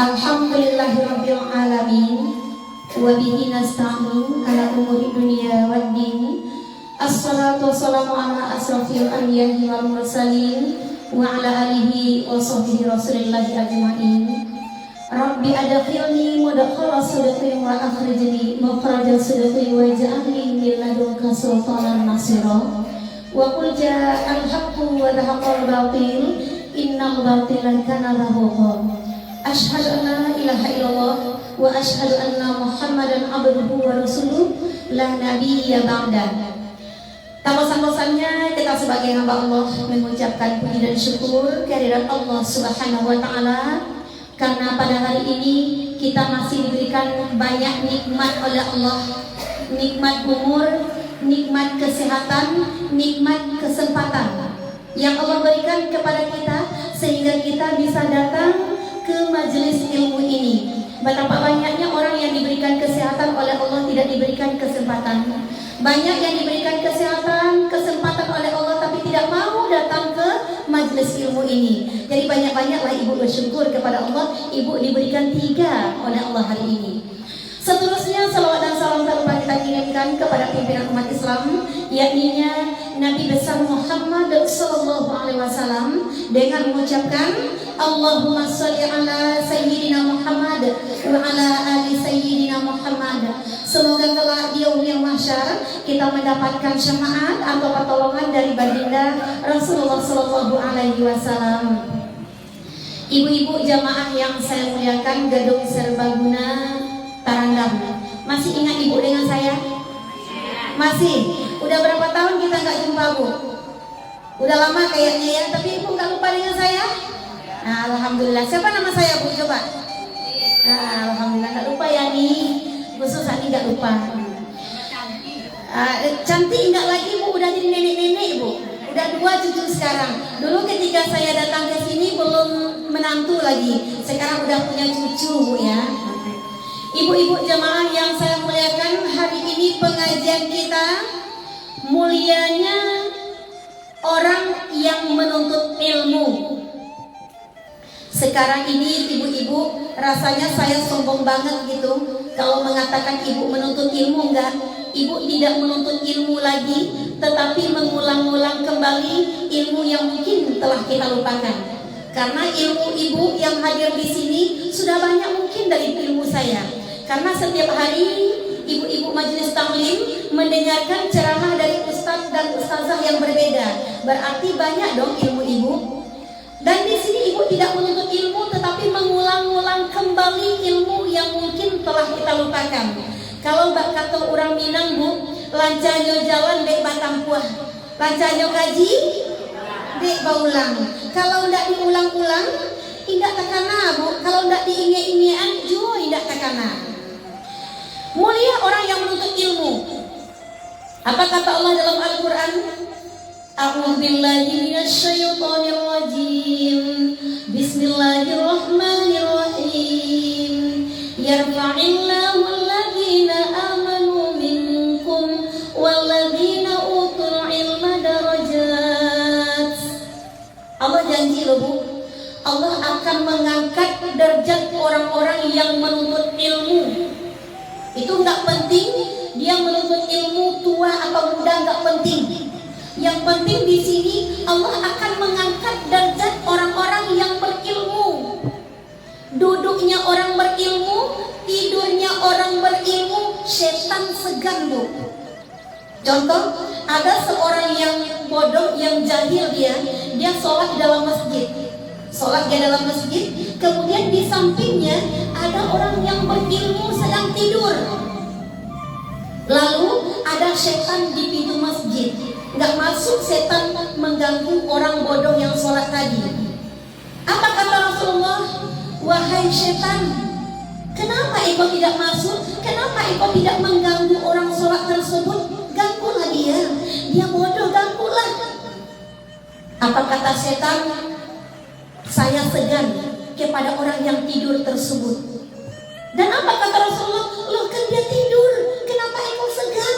Alhamdulillahirabbil alamin wa bihi nasta'in ala umuri dunya waddin. Assalatu wassalamu ala asrafil anbiya'i wal mursalin wa ala alihi wa sahbihi rasulillahi ajma'in. Rabbi adkhilni mudkhala sidqin wa akhrijni makhraja sidqin waj'alni min ladunka sultanan nasira. Wa qul ja'al haqqu wa dhahaqal batil innal batila kana zahuqa. Asyhadu an la ilaha illallah wa asyhadu anna Muhammadan abduhu wa rasuluh la nabiyya ba'da. Tambah-tambahnya kita sebagai hamba Allah mengucapkan puji dan syukur kehadirat Allah Subhanahu wa taala karena pada hari ini kita masih diberikan banyak nikmat oleh Allah, nikmat umur, nikmat kesehatan, nikmat kesempatan yang Allah berikan kepada kita sehingga kita bisa datang ke majelis ilmu ini. Betapa banyaknya orang yang diberikan kesehatan oleh Allah tidak diberikan kesempatan. Banyak yang diberikan kesempatan oleh Allah tapi tidak mau datang ke majelis ilmu ini. Jadi banyak-banyaklah ibu bersyukur kepada Allah, ibu diberikan 3 oleh Allah hari ini. Seterusnya salawat dan salam tak lupa kita kirimkan kepada pimpinan umat Islam, yakni Nabi besar Muhammad sallallahu alaihi wasallam dengan mengucapkan Allahumma shalli ala sayyidina Muhammad wa ala ali sayyidina Muhammad. Semoga kelak di yaumil mahsyar kita mendapatkan syafaat atau pertolongan dari baginda Rasulullah sallallahu alaihi wasallam. Ibu-ibu jamaah yang saya muliakan, Gedung Serbaguna Tarandam, masih ingat ibu dengan saya? Masih? Udah berapa tahun kita nggak jumpa bu? Udah lama kayaknya ya, tapi ibu nggak lupa dengan saya? Nah, alhamdulillah. Siapa nama saya bu? Coba. Nah, alhamdulillah nggak lupa ya nih. Khusus Ani nggak lupa. Cantik nggak lagi bu? Udah jadi nenek-nenek bu. Udah 2 cucu sekarang. Dulu ketika saya datang ke sini belum menantu lagi. Sekarang udah punya cucu bu ya. Ibu-ibu jamaah yang saya muliakan, hari ini pengajian kita mulianya orang yang menuntut ilmu. Sekarang ini ibu-ibu rasanya saya sombong banget gitu kalau mengatakan ibu menuntut ilmu. Enggak, ibu tidak menuntut ilmu lagi, tetapi mengulang-ulang kembali ilmu yang mungkin telah kita lupakan. Karena ilmu ibu yang hadir di sini sudah banyak mungkin dari ilmu saya. Karena setiap hari ibu-ibu majelis taklim mendengarkan ceramah dari ustadz dan ustazah yang berbeda. Berarti banyak dong ilmu ibu. Dan di sini ibu tidak menuntut ilmu, tetapi mengulang-ulang kembali ilmu yang mungkin telah kita lupakan. Kalau kata orang Minang bu, lancanyo jalan dek batang puah, lancanyo gaji dek baulang. Kalau tidak diulang-ulang, tidak takana bu. Kalau tidak diinge-ingean, juga tidak takana. Mulia orang yang menuntut ilmu. Apa kata Allah dalam Al-Quran? A'udzubillahi minasyaitonir rajim. Bismillahirrahmanirrahim. Yarfa'illahu alladhina amanu minkum walladhina utul ilma darajat. Allah janji loh bu, Allah akan mengangkat derajat orang-orang yang menuntut ilmu. Itu nggak penting dia menuntut ilmu tua atau muda, nggak penting. Yang penting di sini Allah akan mengangkat derajat orang-orang yang berilmu. Duduknya orang berilmu, tidurnya orang berilmu, setan segan bu. Contoh, ada seorang yang bodoh, yang jahil dia sholat di dalam masjid. Sholat di dalam masjid, kemudian di sampingnya ada orang yang berilmu sedang tidur. Lalu ada setan di pintu masjid. Nggak masuk, setan mengganggu orang bodoh yang sholat tadi. Apa kata Rasulullah? Wahai setan, kenapa engkau tidak masuk? Kenapa engkau tidak mengganggu orang sholat tersebut? Ganggulah dia bodoh, ganggulah. Apa kata setan? Saya segan kepada orang yang tidur tersebut. Dan apa kata Rasulullah? Loh kan dia tidur, kenapa engkau segan?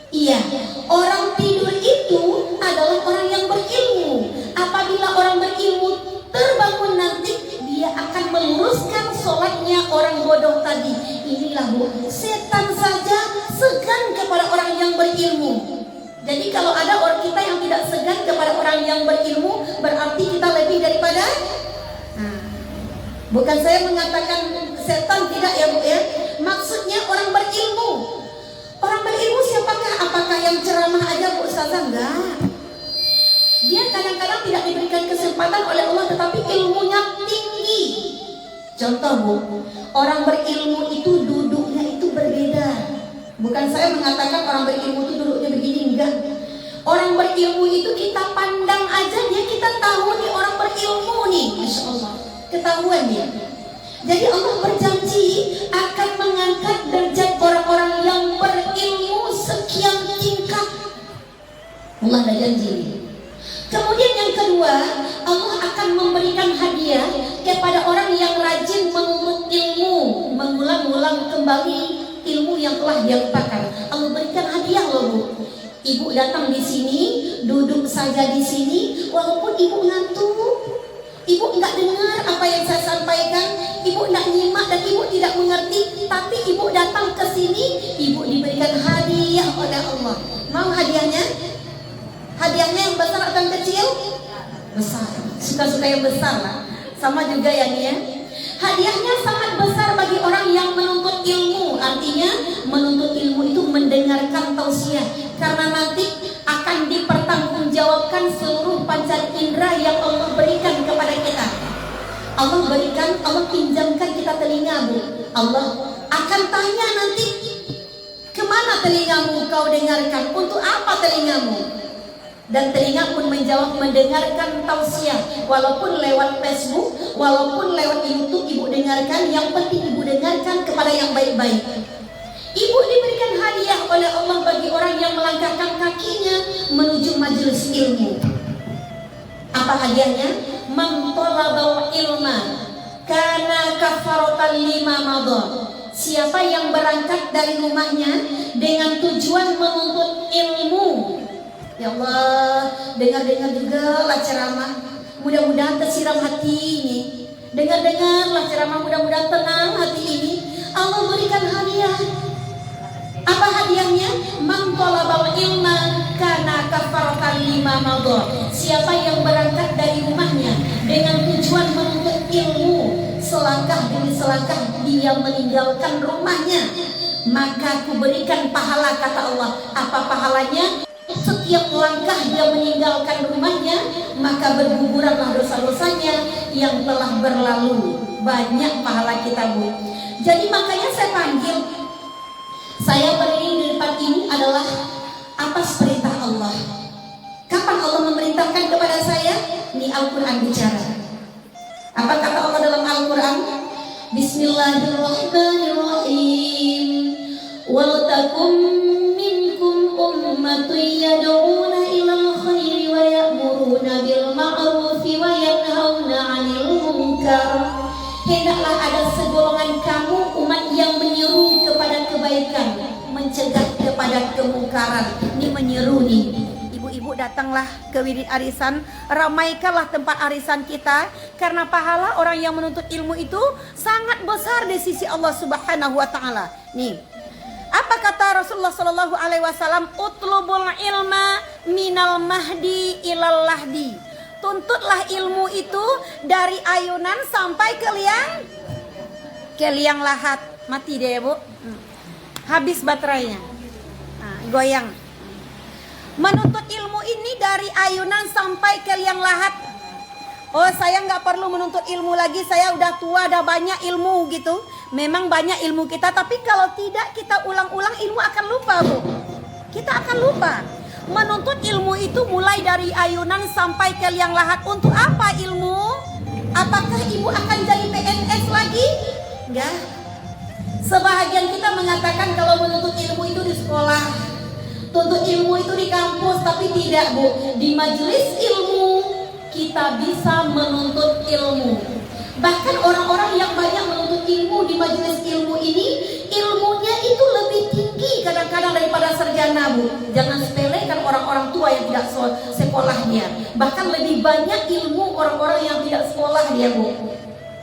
Iya, orang tidur itu adalah orang yang berilmu. Apabila orang berilmu terbangun nanti, dia akan meluruskan bodohnya orang bodoh tadi. Inilah Bu, setan saja segan kepada orang yang berilmu. Jadi kalau ada orang kita yang tidak segan kepada orang yang berilmu, berarti kita lebih daripada. Bukan saya mengatakan setan, tidak ya Bu ya. Maksudnya orang berilmu. Orang berilmu siapakah? Apakah yang ceramah aja Bu Ustazah? Enggak. Dia kadang-kadang tidak diberikan kesempatan oleh Allah, tetapi ilmunya tinggi. Contoh Bu, orang berilmu itu duduknya itu berbeda. Bukan saya mengatakan orang berilmu itu duduknya begini, enggak. Orang berilmu itu kita pandang aja dia, kita tahu nih orang berilmu nih, Masya Allah, ketahuan dia. Jadi Allah berjanji akan mengangkat derajat orang-orang yang berilmu sekian tingkat. Allah ada janji. Kemudian yang kedua, Allah akan memberikan hadiah kepada orang yang rajin menuntut ilmu, mengulang-ulang kembali ilmu yang telah dia lupakan. Allah berikan hadiah loh Bu. Ibu datang di sini, duduk saja di sini, walaupun ibu ngantuk, ibu nggak dengar apa yang saya sampaikan, ibu nggak nyimak dan ibu tidak mengerti, tapi ibu datang ke sini, ibu diberikan hadiah oleh Allah. Mau hadiahnya? Hadiahnya yang besar atau yang kecil? Besar. Suka-suka yang besar lah. Sama juga yang ya. Hadiahnya sangat besar bagi orang yang menuntut ilmu. Artinya menuntut ilmu itu mendengarkan tausiah. Karena nanti akan dipertanggungjawabkan seluruh pancar indera yang Allah berikan kepada kita. Allah berikan, Allah pinjamkan kita telinga Bu. Allah akan tanya nanti, kemana telingamu kau dengarkan? Untuk apa telingamu? Dan telinga pun menjawab, mendengarkan tausiah. Walaupun lewat Facebook, walaupun lewat YouTube ibu dengarkan, yang penting ibu dengarkan kepada yang baik-baik. Ibu diberikan hadiah oleh Allah bagi orang yang melangkahkan kakinya menuju majelis ilmu. Apa hadiahnya? Man talabal ilma kana kafaratan lima madha. Siapa yang berangkat dari rumahnya dengan tujuan menuntut ilmu. Ya Allah, dengar-dengar juga lah ceramah, mudah-mudahan tersiram hati ini. Dengar-dengarlah ceramah, mudah-mudahan tenang hati ini. Allah berikan hadiah. Apa hadiahnya? Man talabal ilma kana kafaratan lima madha. Siapa yang berangkat dari rumahnya dengan tujuan menuntut ilmu, selangkah demi selangkah dia meninggalkan rumahnya, maka aku berikan pahala, kata Allah. Apa pahalanya? Setiap langkah dia meninggalkan rumahnya, maka berguguranlah dosa-dosanya yang telah berlalu. Banyak pahala kita Bu. Jadi makanya saya panggil, saya berdiri di depan ini adalah atas perintah Allah. Kapan Allah memerintahkan kepada saya? Ini Al-Quran bicara. Apa kata Allah dalam Al-Quran? Bismillahirrahmanirrahim. Wal takum minkum ummatun yad'una ilal khairi wa ya'muruna bil ma'rufi wa yanhauna 'anil munkar. Hendaklah ada segolongan kamu umat yang menyeru kepada kebaikan, mencegah kepada kemungkaran. Ini menyeru nih. Ibu-ibu datanglah ke wirid arisan, ramaikanlah tempat arisan kita, karena pahala orang yang menuntut ilmu itu sangat besar di sisi Allah Subhanahu wa taala. Nih. Apa kata Rasulullah sallallahu alaihi wasallam? Utlubul ilma minal mahdi ilal lahdi. Tuntutlah ilmu itu dari ayunan sampai ke liang lahat. Mati deh Bu. Habis baterainya. Nah, goyang. Menuntut ilmu ini dari ayunan sampai ke liang lahat. Oh, saya nggak perlu menuntut ilmu lagi, saya udah tua, udah banyak ilmu gitu. Memang banyak ilmu kita, tapi kalau tidak kita ulang-ulang, ilmu akan lupa Bu. Kita akan lupa. Menuntut ilmu itu mulai dari ayunan sampai ke liang lahat. Untuk apa ilmu? Apakah ibu akan jadi PNS lagi? Enggak. Sebahagian kita mengatakan kalau menuntut ilmu itu di sekolah, tuntut ilmu itu di kampus, tapi tidak Bu. Di majelis ilmu kita bisa menuntut ilmu. Bahkan orang-orang yang banyak menuntut ilmu di majelis ilmu ini, ilmunya itu lebih tinggi kadang-kadang daripada sarjana Bu. Jangan sepelekan orang-orang tua yang tidak sekolahnya. Bahkan lebih banyak ilmu orang-orang yang tidak sekolah dia Bu.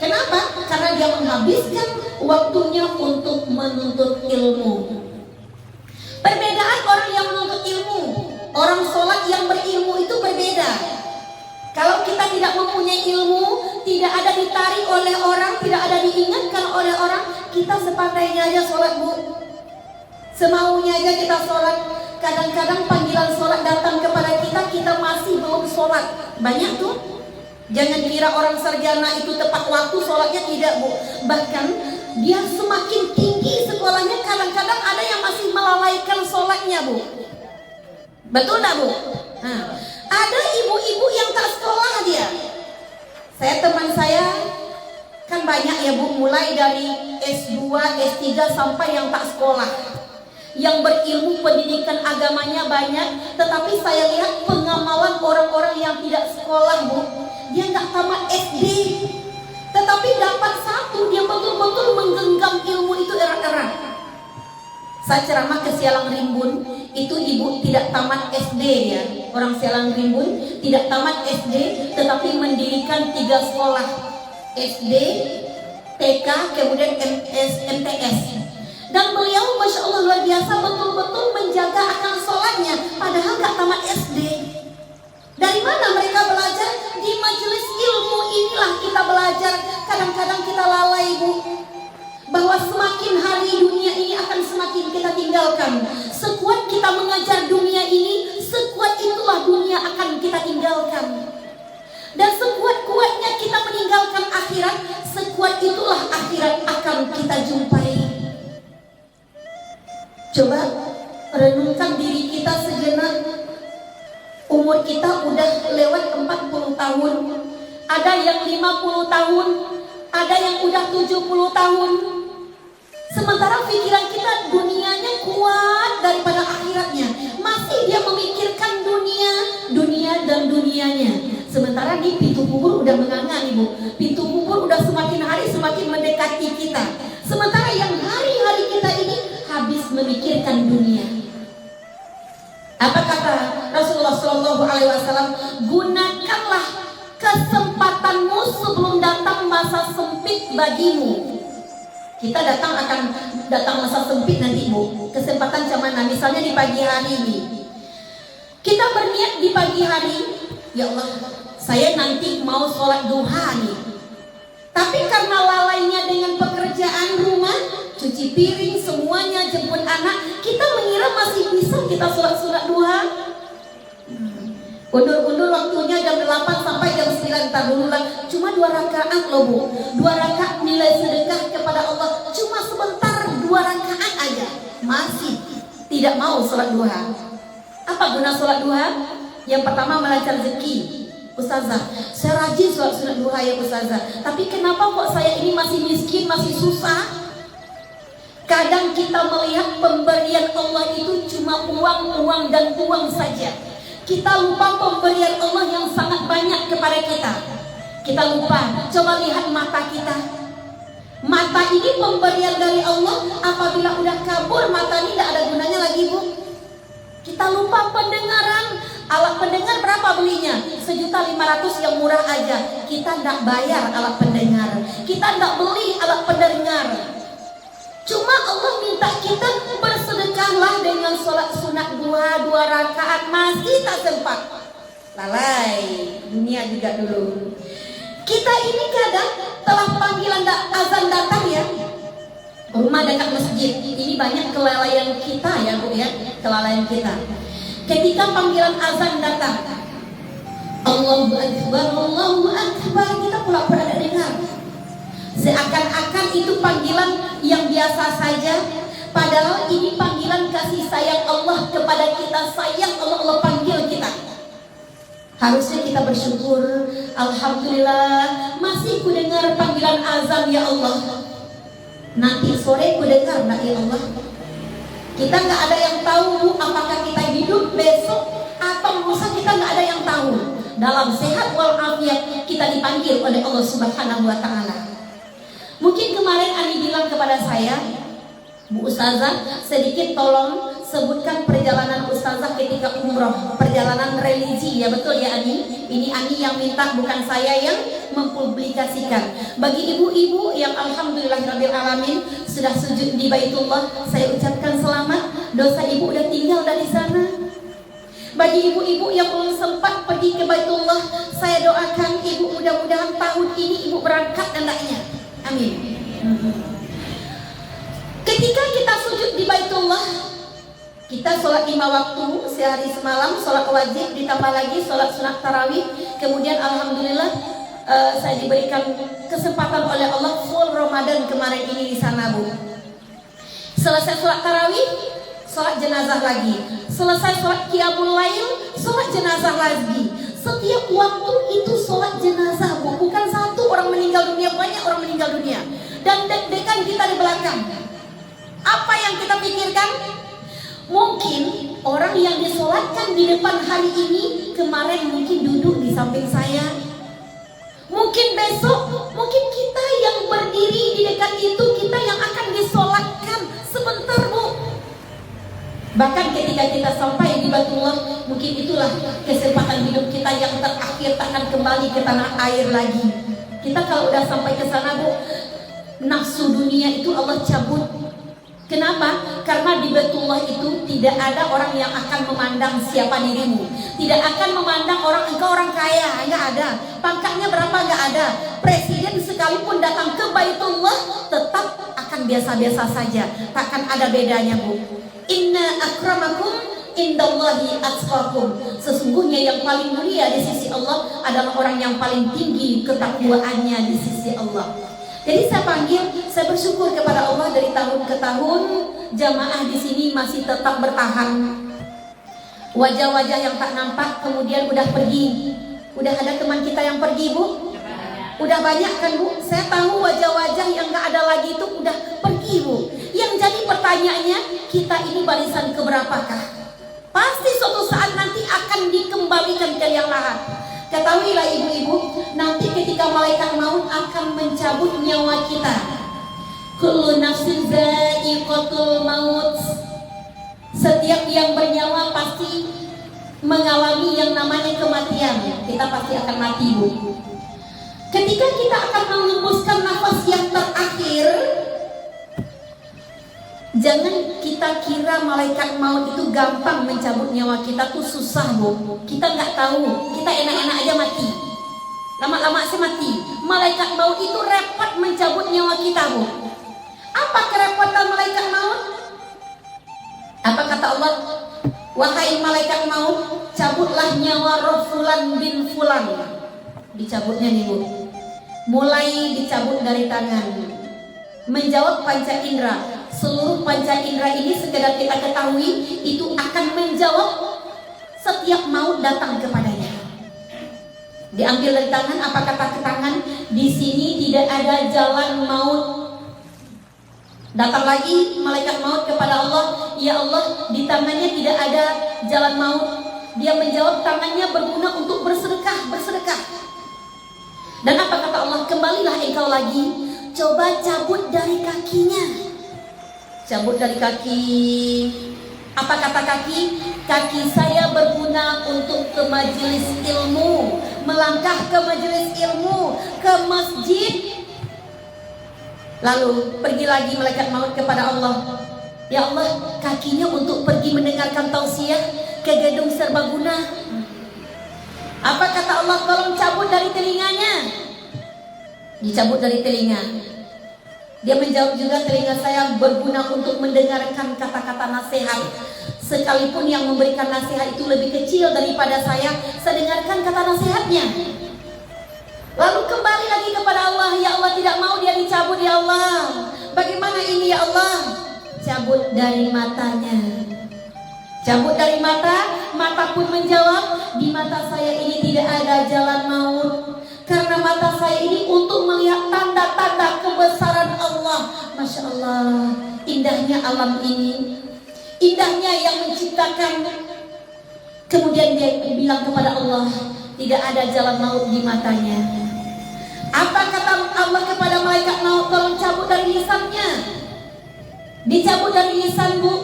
Kenapa? Karena dia menghabiskan waktunya untuk menuntut ilmu. Perbedaan orang yang menuntut ilmu, orang sholat yang berilmu itu berbeda. Kalau kita tidak mempunyai ilmu, tidak ada ditarik oleh orang, tidak ada diingatkan oleh orang, kita sepandainya aja sholat, Bu. Semaunya aja kita sholat. Kadang-kadang panggilan sholat datang kepada kita, kita masih belum sholat. Banyak tuh. Jangan kira orang sarjana itu tepat waktu sholatnya, tidak, Bu. Bahkan dia semakin tinggi sekolahnya, kadang-kadang ada yang masih melalaikan sholatnya, Bu. Betul tak, Bu? Nah, ada ibu-ibu yang tak sekolah dia. Teman saya kan banyak ya, Bu, mulai dari S2, S3 sampai yang tak sekolah. Yang berilmu pendidikan agamanya banyak, tetapi saya lihat pengamalan orang-orang yang tidak sekolah, Bu. Dia nggak tamat SD, tetapi dapat satu, dia betul-betul menggenggam ilmu itu erat-erat. Saya ceramah ke Sialang Rimbun, itu ibu tidak tamat SD ya. Orang Sialang Rimbun tidak tamat SD, tetapi mendirikan 3 sekolah. SD, TK, kemudian MTS. Dan beliau Masya Allah luar biasa, betul-betul menjaga akan sholatnya, padahal nggak tamat SD. Dari mana mereka belajar? Di majelis ilmu inilah kita belajar. Kadang-kadang kita lalai, Bu, bahwa semakin hari dunia ini akan semakin kita tinggalkan. Sekuat kita mengajar dunia ini, sekuat itulah dunia akan kita tinggalkan. Dan sekuat-kuatnya kita meninggalkan akhirat, sekuat itulah akhirat akan kita jumpai. Coba renungkan diri kita sejenak. Umur kita udah lewat 40 tahun. Ada yang 50 tahun, ada yang udah 70 tahun. Sementara pikiran kita dunianya kuat daripada akhiratnya. Masih dia memikirkan dunia dan dunianya. Sementara di pintu kubur udah menganga, Ibu. Pintu kubur udah semakin hari semakin mendekati kita. Sementara yang hari-hari kita ini habis memikirkan dunia. Apa kata Rasulullah SAW? Gunakanlah kesempatanmu sebelum datang masa sempit bagimu. Kita akan datang masa sempit nanti, Bu. Kesempatan macam mana? Misalnya di pagi hari ini, kita berniat di pagi hari, ya Allah, saya nanti mau sholat duha nih. Tapi karena lalainya dengan pekerjaan rumah, cuci piring, semuanya, jemput anak, kita mengira masih bisa kita sholat duha. Undur-undur waktunya jam 8 sampai jam 9, ntar dulu lah. Cuma 2 rakaat loh, Bu. 2 rakaat nilai sedekah kepada Allah. Cuma sebentar, 2 rakaat aja. Masih tidak mau sholat duha. Apa guna sholat duha? Yang pertama melancar rezeki. Ustazah, saya rajin sholat duha ya Ustazah, tapi kenapa kok saya ini masih miskin, masih susah? Kadang kita melihat pemberian Allah itu cuma uang dan uang saja. Kita lupa pemberian Allah yang sangat banyak kepada kita. Kita lupa. Coba lihat mata kita. Mata ini pemberian dari Allah. Apabila udah kabur, mata ini tidak ada gunanya lagi, Bu. Kita lupa pendengaran. Alat pendengar berapa belinya? 1.500.000 yang murah aja. Kita tidak bayar alat pendengar. Kita tidak beli alat pendengar. Cuma Allah minta kita bersedekahlah dengan sholat sunat 2 rakaat. Masih tak sempat. Lalai. Dunia juga dulu. Kita ini kadang telah panggilan azan datang ya. Rumah dekat masjid. Ini banyak kelalaian kita ya, Bu ya. Kelalaian kita. Ketika panggilan azan datang, Allahu Akbar, Allahu Akbar, kita pula pernah dengar. Seakan-akan itu panggilan yang biasa saja, padahal ini panggilan kasih sayang Allah kepada kita. Sayang Allah panggil kita. Harusnya kita bersyukur. Alhamdulillah, masih ku dengar panggilan azan ya Allah. Nanti sore ku dengar nak ya Allah. Kita nggak ada yang tahu apakah kita hidup besok atau lusa, kita nggak ada yang tahu. Dalam sehat walafiat kita dipanggil oleh Allah Subhanahu wa Ta'ala. Mungkin kemarin Ani bilang kepada saya, Bu Ustazah, sedikit tolong sebutkan perjalanan Ustazah ketika umroh, perjalanan religi ya, betul ya Ani? Ini Ani yang minta, bukan saya yang mempublikasikan. Bagi ibu-ibu yang alhamdulillahirabbil alamin sudah sujud di Baitullah, saya ucapkan selamat, dosa ibu udah tinggal dari sana. Bagi ibu-ibu yang belum sempat pergi ke Baitullah, saya doakan ibu mudah-mudahan tahun ini ibu berangkat hendaknya. Amin. Ketika kita sujud di Baitullah, kita sholat 5 waktu sehari semalam, sholat wajib ditambah lagi sholat sunat tarawih. Kemudian alhamdulillah saya diberikan kesempatan oleh Allah full Ramadan kemarin ini di sana, Bu. Selesai sholat tarawih, sholat jenazah lagi. Selesai sholat qiyamul lail, sholat jenazah lagi. Setiap waktu itu sholat jenazah, Bu. Bukan satu orang meninggal dunia, banyak orang meninggal dunia. Dan deg-degan kita di belakang. Apa yang kita pikirkan? Mungkin orang yang disolatkan di depan hari ini kemarin mungkin duduk di samping saya. Mungkin besok, mungkin kita yang berdiri di dekat itu, kita yang akan disolatkan sebentar, Bu. Bahkan ketika kita sampai di Baitullah, mungkin itulah kesempatan hidup kita yang terakhir, tak akan kembali ke tanah air lagi. Kita kalau udah sampai ke sana, Bu, nafsu dunia itu Allah cabut. Kenapa? Karena di Baitullah itu tidak ada orang yang akan memandang siapa dirimu. Tidak akan memandang engkau orang kaya, enggak ada. Pangkatnya berapa, enggak ada. Presiden sekalipun datang ke Baitullah tetap akan biasa-biasa saja. Takkan ada bedanya, Bu. Inna akramakum indallahi atqakum. Sesungguhnya yang paling mulia di sisi Allah adalah orang yang paling tinggi ketakwaannya di sisi Allah. Jadi saya bersyukur kepada Allah dari tahun ke tahun jamaah di sini masih tetap bertahan. Wajah-wajah yang tak nampak kemudian udah pergi. Udah ada teman kita yang pergi, Bu? Udah banyak kan, Bu? Saya tahu wajah-wajah yang gak ada lagi itu udah pergi, Bu. Yang jadi pertanyaannya, kita ini barisan keberapakah? Pasti suatu saat nanti akan dikembalikan ke yang lahat. Ketahuilah ibu-ibu, nanti ketika malaikat maut akan mencabut nyawa kita. Kullu nafsin za'iqatul maut. Setiap yang bernyawa pasti mengalami yang namanya kematian. Kita pasti akan mati, Bu. Ketika kita akan mengembuskan nafas yang terakhir, jangan kita kira malaikat maut itu gampang mencabut nyawa kita, tuh susah, Bu. Kita nggak tahu, kita enak-enak aja mati. Lama-lama sih mati. Malaikat maut itu repot mencabut nyawa kita, Bu. Apa kerepotan malaikat maut? Apa kata Allah? Wahai malaikat maut, cabutlah nyawa roh fulan bin fulan. Dicabutnya nih, Bu. Mulai dicabut dari tangan. Menjawab panca indera. Seluruh panca indera ini sekedar kita ketahui itu akan menjawab setiap maut datang kepadanya. Diambil dari tangan, apa kata ke tangan? Di sini tidak ada jalan maut. Datang lagi malaikat maut kepada Allah, ya Allah, di tangannya tidak ada jalan maut. Dia menjawab tangannya berguna untuk bersedekah. Dan apa kata Allah? Kembalilah engkau lagi, coba cabut dari kakinya. Cabut dari kaki. Apa kata kaki? Kaki saya berguna untuk ke majelis ilmu, melangkah ke majelis ilmu, ke masjid. Lalu pergi lagi malaikat maut kepada Allah. Ya Allah, kakinya untuk pergi mendengarkan tausiah ke gedung serbaguna. Apa kata Allah? Tolong cabut dari telinganya. Dicabut dari telinga. Dia menjawab juga, telinga saya berguna untuk mendengarkan kata-kata nasihat. Sekalipun yang memberikan nasihat itu lebih kecil daripada saya dengarkan kata nasihatnya. Lalu kembali lagi kepada Allah. Ya Allah, tidak mau dia dicabut, ya Allah. Bagaimana ini, ya Allah? Cabut dari matanya. Cabut dari mata, mata pun menjawab, di mata saya ini tidak ada jalan maut. Karena mata saya ini untuk melihat tanda-tanda kebesaran Allah. Masya Allah, indahnya alam ini, indahnya yang menciptakan. Kemudian dia bilang kepada Allah, tidak ada jalan maut di matanya. Apa kata Allah kepada malaikat maut? Tolong cabut dari lisannya. Dicabut dari lisan, Bu.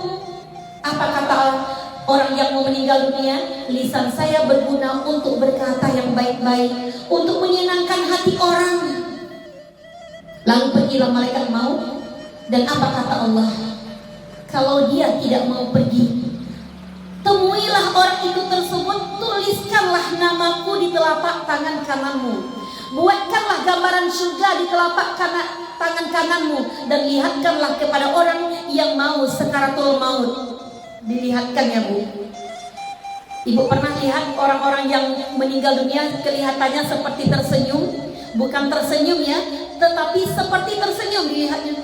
Apa kata Allah? Orang yang mau meninggal dunia, lisan saya berguna untuk berkata yang baik-baik, untuk menyenangkan hati orang. Lalu pergilah malaikat maut, dan apa kata Allah? Kalau dia tidak mau pergi, temuilah orang itu tersebut, tuliskanlah namaku di telapak tangan kananmu, buatkanlah gambaran surga di telapak tangan kananmu, dan lihatkanlah kepada orang yang mau sekaratul maut. Dilihatkan ya Bu. Ibu pernah lihat orang-orang yang meninggal dunia kelihatannya seperti tersenyum? Bukan tersenyum ya, tetapi seperti tersenyum dilihatnya.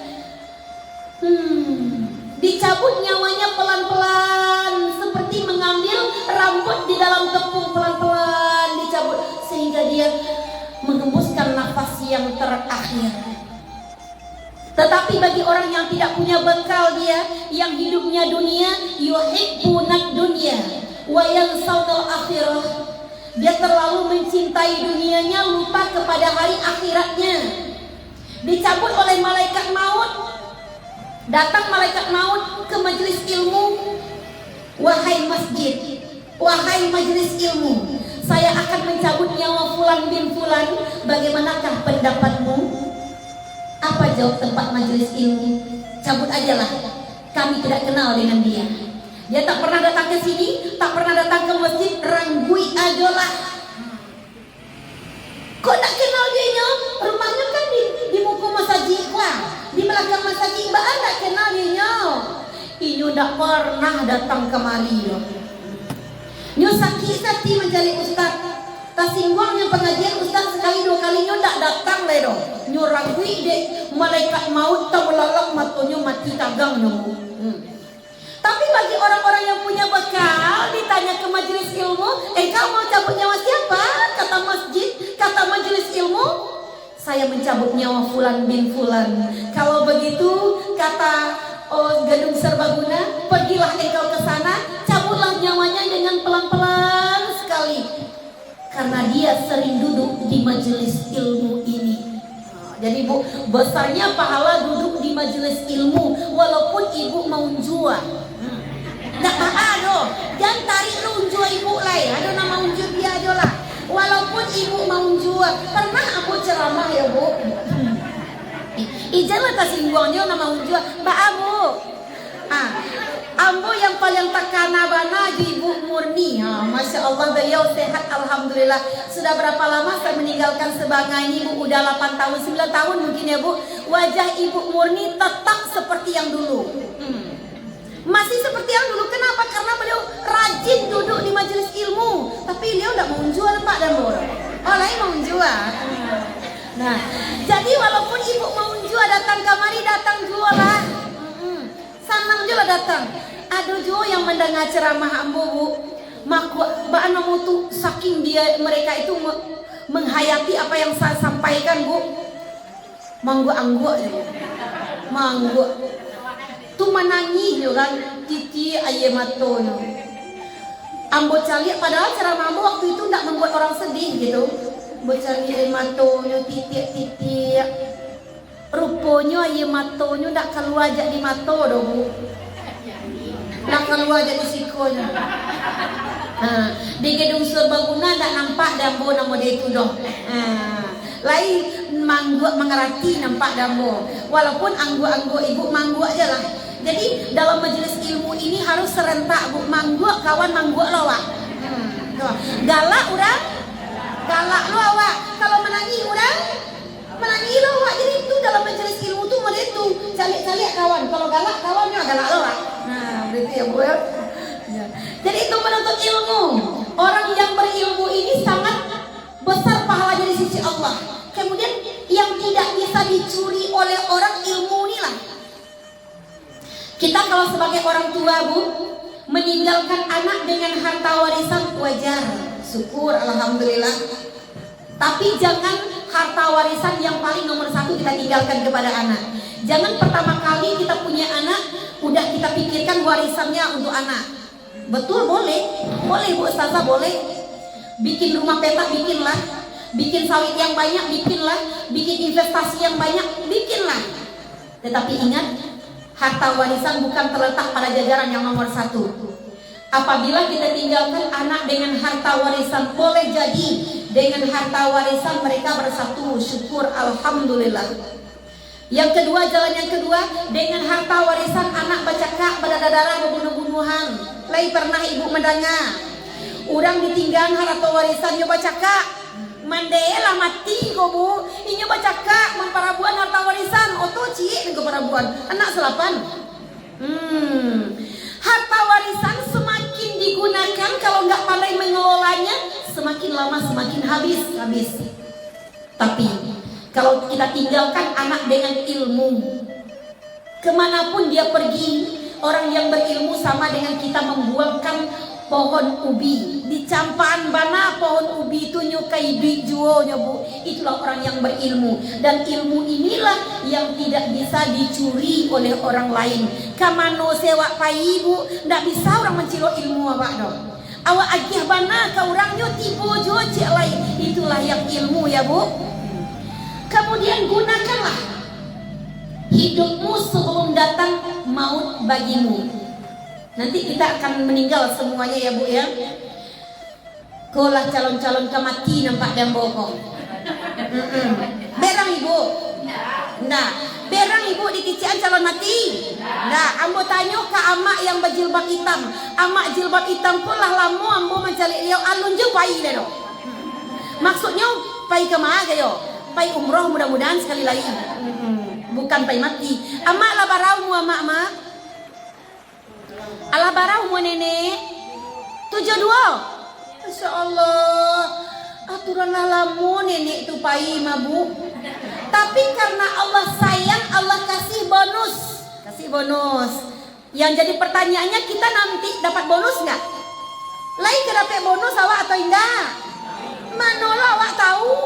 Dicabut nyawanya pelan-pelan, seperti mengambil rambut di dalam tepung, pelan-pelan dicabut sehingga dia menghembuskan nafas yang terakhir. Tetapi bagi orang yang tidak punya bekal, dia yang hidupnya dunia, yuhibbunad dunya wa yansawnal akhirah. Dia terlalu mencintai dunianya, lupa kepada hari akhiratnya. Dicabut oleh malaikat maut. Datang malaikat maut ke majelis ilmu. Wahai masjid, wahai majelis ilmu, saya akan mencabut nyawa fulan bin fulan. Bagaimanakah pendapatmu? Apa jawab tempat majelis ilmu? Cabut aja lah, kami tidak kenal dengan dia. Dia tak pernah datang ke sini, tak pernah datang ke masjid, ranggui aja lah. Kok tak kenal dia nyok? Rumahnya kan di muka masjid lah, di belakang masjid. Mbak tak kenal dia nyok. Inyo tak pernah datang kemari yo. Nyo sakit-sakit mencari ustaz. Tasingwangnya pengajian ustaz sekali dua kali nyo tak datang le do. Nyo ragui dek malaikat maut tak melalak matonyo mati tagang nyo. Tapi bagi orang-orang yang punya bekal, ditanya ke majelis ilmu, kau mau cabut nyawa siapa? Kata masjid, kata majelis ilmu, saya mencabut nyawa fulan bin fulan. Kalau begitu, kata gedung serbaguna, pergilah engkau ke sana, cabutlah nyawanya dengan pelan-pelan sekali. Karena dia sering duduk di majelis ilmu ini. Jadi Bu, besarnya pahala duduk di majelis ilmu walaupun ibu mau unjua. Nggak apa-apa, jangan tarik lu unjua ibu lah ya. Ada nama unjua dia aja lah. Walaupun ibu mau unjua, pernah aku ceramah ya Bu. Ijalah tasingguangnya nama unjua, Mbak Abu. Ambo yang paling takana bana di Ibu Murni. Masya Allah beliau sehat alhamdulillah. Sudah berapa lama saya meninggalkan sebagai ini Bu? Udah 8 tahun, 9 tahun mungkin ya Bu. Wajah Ibu Murni tetap seperti yang dulu. Masih seperti yang dulu. Kenapa? Karena beliau rajin duduk di majelis ilmu. Tapi beliau tidak mau jual Pak dan Bu. Lain mau jual. Nah, jadi walaupun ibu mau jual datang kamari, datang jual lah. Senang juga datang. Ada juga yang mendengar ceramah ambo Bu. Mbak Anamu tuh saking mereka itu menghayati apa yang saya sampaikan Bu. Manggu-anggu aja Bu. Manggu. Tuh menangis juga kan titi ayemato. Ambo cari padahal ceramah ambo waktu itu tidak membuat orang sedih gitu. Ambo cari ayemato titik-titik. Rupanya ayematonyo tidak keluar aja di mato doh Bu. Tidak keluar aja di sikonya. Di gedung serbaguna tidak nampak dambo nama dia itu doh. Lain mangguak mengerti nampak dambo. Walaupun anggu-anggu ibu mangguak aja lah. Jadi dalam majelis ilmu ini harus serentak Bu. Mangguak kawan mangguak lo wak. Galak orang, galak lo awak. Kalau menangis orang, menangis lo wak. Jadi itu dalam majelis ilmu tuh mereka itu calik-calik kawan. Kalau galak kawannya galak lo wak. Nah berarti ya Bu ya. Jadi itu menuntut ilmu. Orang yang berilmu ini sangat besar pahalanya di sisi Allah. Kemudian yang tidak bisa dicuri oleh orang ilmu inilah. Kita kalau sebagai orang tua Bu, meninggalkan anak dengan harta warisan wajar, syukur alhamdulillah. Tapi jangan harta warisan yang paling nomor 1 kita tinggalkan kepada anak. Jangan pertama kali kita punya anak udah kita pikirkan warisannya untuk anak. Betul boleh Bu Ustazah boleh. Bikin rumah petak bikinlah, bikin sawit yang banyak bikinlah, bikin investasi yang banyak bikinlah. Tetapi ingat, harta warisan bukan terletak pada jajaran yang nomor 1. Apabila kita tinggalkan anak dengan harta warisan, boleh jadi dengan harta warisan mereka bersatu, syukur, alhamdulillah. Yang kedua, jalan yang kedua, dengan harta warisan anak bercakap, berdarah-darah, berbunuh-bunuhan. Lai pernah ibu mendengar orang ditinggal harta warisan nyoba cakap, mandela mati ko bu, inyo bercakap memparabuan harta warisan, oto cik dengan parabuan anak selapan. Harta warisan semakin digunakan, kalau nggak pandai mengelolanya, semakin lama semakin habis. Tapi kalau kita tinggalkan anak dengan ilmu, kemanapun dia pergi, orang yang berilmu sama dengan kita membuangkan pohon ubi di campaan bana. Pohon ubi itu nyukai duit juonya bu, itulah orang yang berilmu. Dan ilmu inilah yang tidak bisa dicuri oleh orang lain. Kamano sewa pai bu, ndak bisa orang mencilo ilmu awak dong. Awak agih bana ke orangnya tipu juo cek lain, itulah yang ilmu ya bu. Kemudian gunakanlah hidupmu sebelum datang maut bagimu. Nanti kita akan meninggal semuanya ya bu ya. Kolah calon-calon kemati nampak dan bokong. Berang ibu. Nah, berang ibu di kician calon mati. Nah, ambo tanya ke amak yang berjilbab hitam. Amak jilbab hitam pun lah lamu ambo mencari dia alun je pai dah. Maksudnya pai ke mana kayo? Pai umroh mudah-mudahan sekali lagi. Bukan pai mati. Amak lah barau mu amak. Ala barau mu nenek 72. Masya Allah, aturan lalamu nenek itu pai mabu. Tapi karena Allah sayang, Allah kasih bonus. Yang jadi pertanyaannya, kita nanti dapat bonus nggak? Lain dapat bonus awak atau enggak? Manolah awak tahu.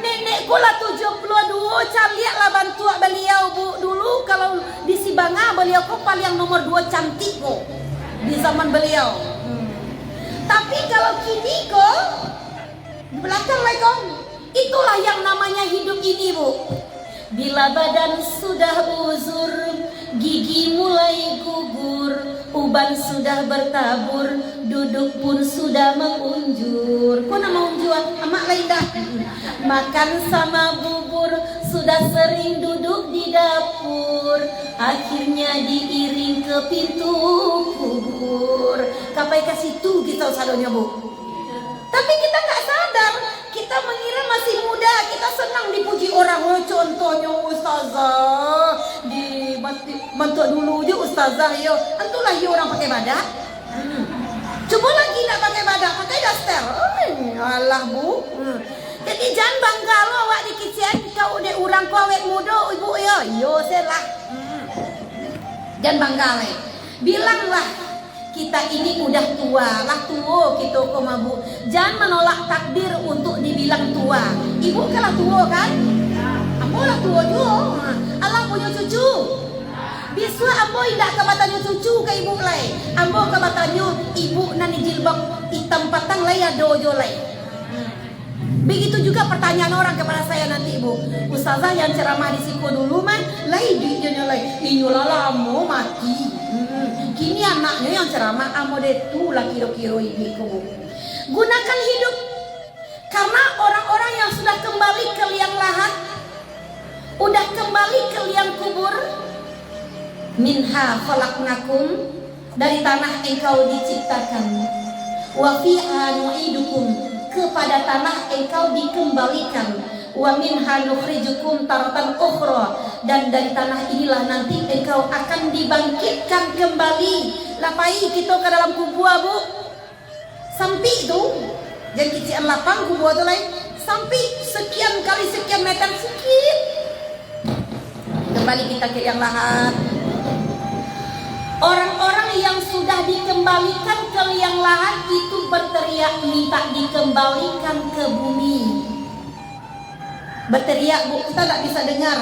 Nenekku lah 72, caliaklah bantu beliau bu. Dulu kalau di Sibanga beliau kok paling nomor 2 cantik kok di zaman beliau. Tapi kalau kini kok di belakang lagi kok, itulah yang namanya hidup ini bu. Bila badan sudah uzur, gigi mulai gugur, uban sudah bertabur, duduk pun sudah mengunjur. Kok nama unjur? Amak lain dah. Makan sama bubur, sudah sering duduk di dapur, akhirnya diiring ke pintu kubur. Kapai kasih tu kita selalunya bu. Tapi kita nggak sadar, kita mengira masih muda, kita senang dipuji orang. Oh, contohnya ustazah, dibantu dulu je ustazah yo. Antulah yo orang pakai badak. Coba lagi nak pakai badak, pakai daster. Alah bu. Jadi jangan bangga lo awak di kician kau udah orang kau awet muda ibu yo selah. Jangan bangga le. Bilanglah kita ini udah tua, lah tua kita kok mabu. Jangan menolak takdir untuk dibilang tua. Ibu kalah tua kan? Ambo lah tua juga. Allah punya cucu. Bisu ambo indak kabatannya cucu ke ibu lai. Ambo kabatannya ibu nani jilbab hitam patang lai dojo lai. Begitu juga pertanyaan orang kepada saya nanti ibu. Ustazah yang ceramah di Siko dulu man, lai duitnya lai. Inyolah lamo mati. Kini anaknya yang ceramah amode tu lah kiro-kiro ibu. Gunakan hidup. Karena orang-orang yang sudah kembali ke liang lahat, udah kembali ke liang kubur, minha khalaqnakum, dari tanah engkau diciptakan, wa fiha nu'idukum, kepada tanah engkau dikembalikan, wa minha nukhrijukum taratan ukhra, dan dari tanah inilah nanti engkau akan dibangkitkan kembali. Lapai kita ke dalam kubur bu, sampai itu jangan kician lapang kubur tu lain, sampai sekian kali sekian meter sikit kembali kita ke yang lahat. Orang-orang yang sudah dikembalikan ke liang lahat itu berteriak minta dikembalikan ke bumi. Berteriak bu, kita tak bisa dengar.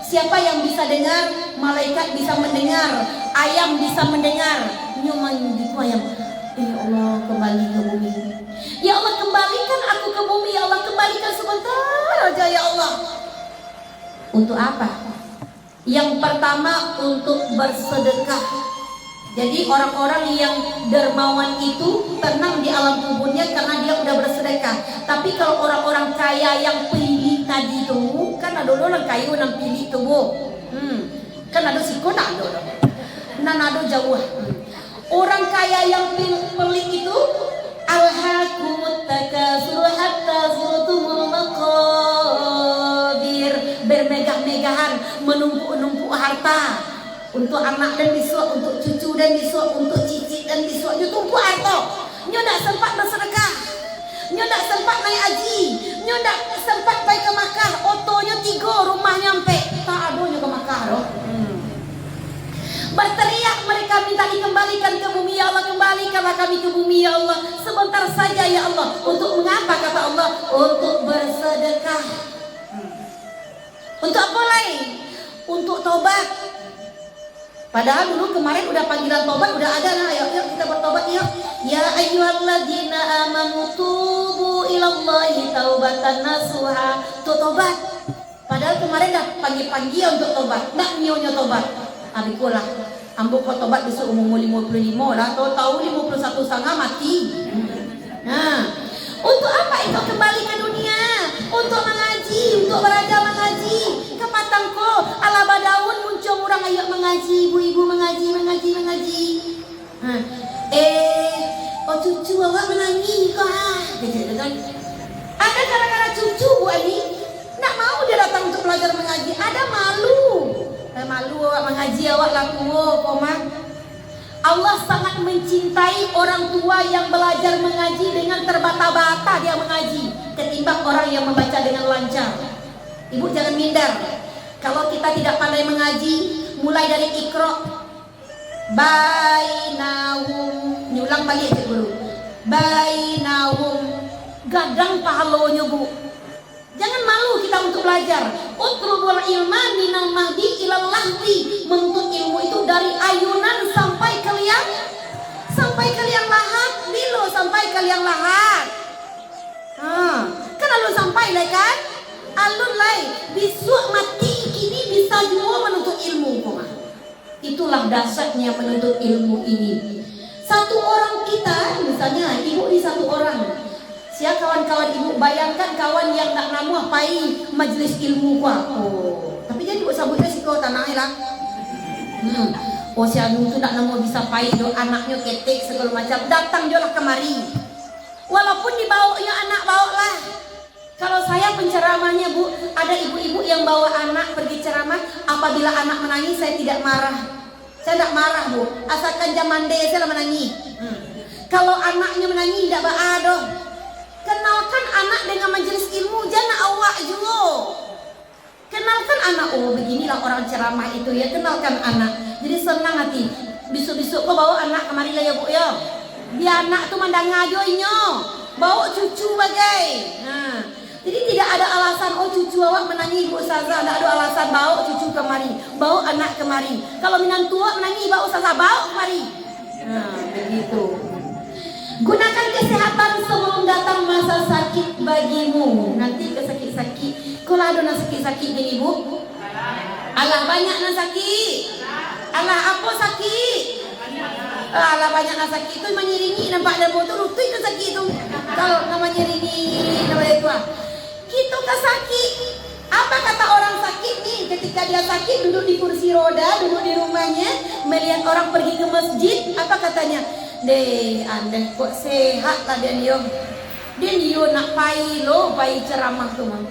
Siapa yang bisa dengar? Malaikat bisa mendengar, ayam bisa mendengar. Nyoman di ayam. Ya Allah, kembali ke bumi. Ya Allah, kembalikan aku ke bumi. Ya Allah, kembalikan sebentar aja ya Allah. Untuk apa? Yang pertama untuk bersedekah. Jadi orang-orang yang dermawan itu tenang di alam kuburnya karena dia udah bersedekah. Tapi kalau orang-orang kaya yang pilih tadi itu, kan ada orang kaya yang pilih itu, Bu. Kan ada siko nak ada. Nanado jauh. Orang kaya yang pelit itu alhaqut takasur hatta zurtumul maqabir, bermegah-megahan, menumpuk-numpuk harta untuk anak dan biswa, untuk cucu dan biswa, untuk cicit dan biswa. Nyo tumpuk harta. Nyo tak sempat bersedekah. Nyo tak sempat naik haji. Nyo tak sempat pergi ke Makkah. Otonya 3, rumahnya sampai tak ada nyo ke Makkah doh. Berteriak mereka minta dikembalikan ke bumi, ya Allah, kembalikanlah kami ke bumi, ya Allah, sebentar saja ya Allah. Untuk mengapa kata Allah? Untuk bersedekah. Untuk apa lain? Untuk tobat. Padahal dulu kemarin udah panggilan tobat udah ada, nah yuk kita bertobat yuk. Ya ayyuhalladzina amanu tubu ilallahi taubatan nasuha. Untuk tobat. Padahal kemarin dah panggil untuk tobat. Nak nyonya tobat. Abikulah, ambo kau tobat besok umur 55 lah, tahu 51 setengah mati. Nah, untuk apa itu kembali ke dunia? Untuk mengaji, untuk belajar mengaji. Kepatang ko, ala badaun muncul orang ayo mengaji, ibu-ibu mengaji. Oh cucu awak menangis kah? Ada gara-gara cucu Bu Ani, nak mau dia datang untuk belajar mengaji, ada malu. Malu awak mengaji, awak laku koma. Allah sangat mencintai orang tua yang belajar mengaji dengan terbata-bata dia mengaji ketimbang orang yang membaca dengan lancar. Ibu jangan minder. Kalau kita tidak pandai mengaji, mulai dari Iqra, bainahum, nyulang balik ke guru. Bainahum, gadang pahalonya Bu. Jangan malu kita untuk belajar. Utlubul ilma minal mahdi ilal lahdi. Menuntut ilmu itu dari ayunan sampai ke liang lahat. Bilo sampai ke liang lahat. Kan alun sampai lah kan? Alun lai. Besok mati kini bisa juga menuntut ilmu koma. Itulah dasarnya menuntut ilmu ini. Satu orang kita, misalnya ibu ini satu orang. Ya kawan-kawan ibu, bayangkan kawan yang tak namuah pai majlis ilmu kuah. Tapi jadi buat sabutnya si kau tanah lah. Si anu tu tak namuah bisa pai do anaknya ketek segala macam. Datang dia lah kemari. Walaupun dibawa ya anak bawa lah. Kalau saya penceramahnya Bu, ada ibu-ibu yang bawa anak pergi ceramah. Apabila anak menangis saya tidak marah. Saya tidak marah Bu. Asalkan zaman deh saya menangis. Kalau anaknya menangis tidak baadoh. Kenalkan anak dengan majelis ilmu, jangan awak juga. Kenalkan anak, oh beginilah orang ceramah itu ya, kenalkan anak. Jadi senang hati. Besok-besok kau bawa anak kemari lah ya Bu ya. Biar anak tu mandang ngajoinya. Bawa cucu bagai. Jadi tidak ada alasan, oh cucu awak menangis Bu Ustazah. Tidak ada alasan, bawa cucu kemari. Bawa anak kemari. Kalau minang tua menangis, bawa Ustazah, bawa kemari. Begitu. Gunakan kesehatan sebelum datang masa sakit bagimu. Nanti kesakit-sakit. Kalau ada nak sakit-sakit gini Bu, alah banyak nak sakit. Alah apa sakit? Alah banyak nak sakit itu menyiringi nampak dalam botol itu sakit itu. Kalau namanya ringi namanya itu. Kita kesakit. Apa kata orang sakit nih? Ketika dia sakit duduk di kursi roda, duduk di rumahnya, melihat orang pergi ke masjid, apa katanya? Deh, anda kok sehat lah dia nak pai ceramah tu mah.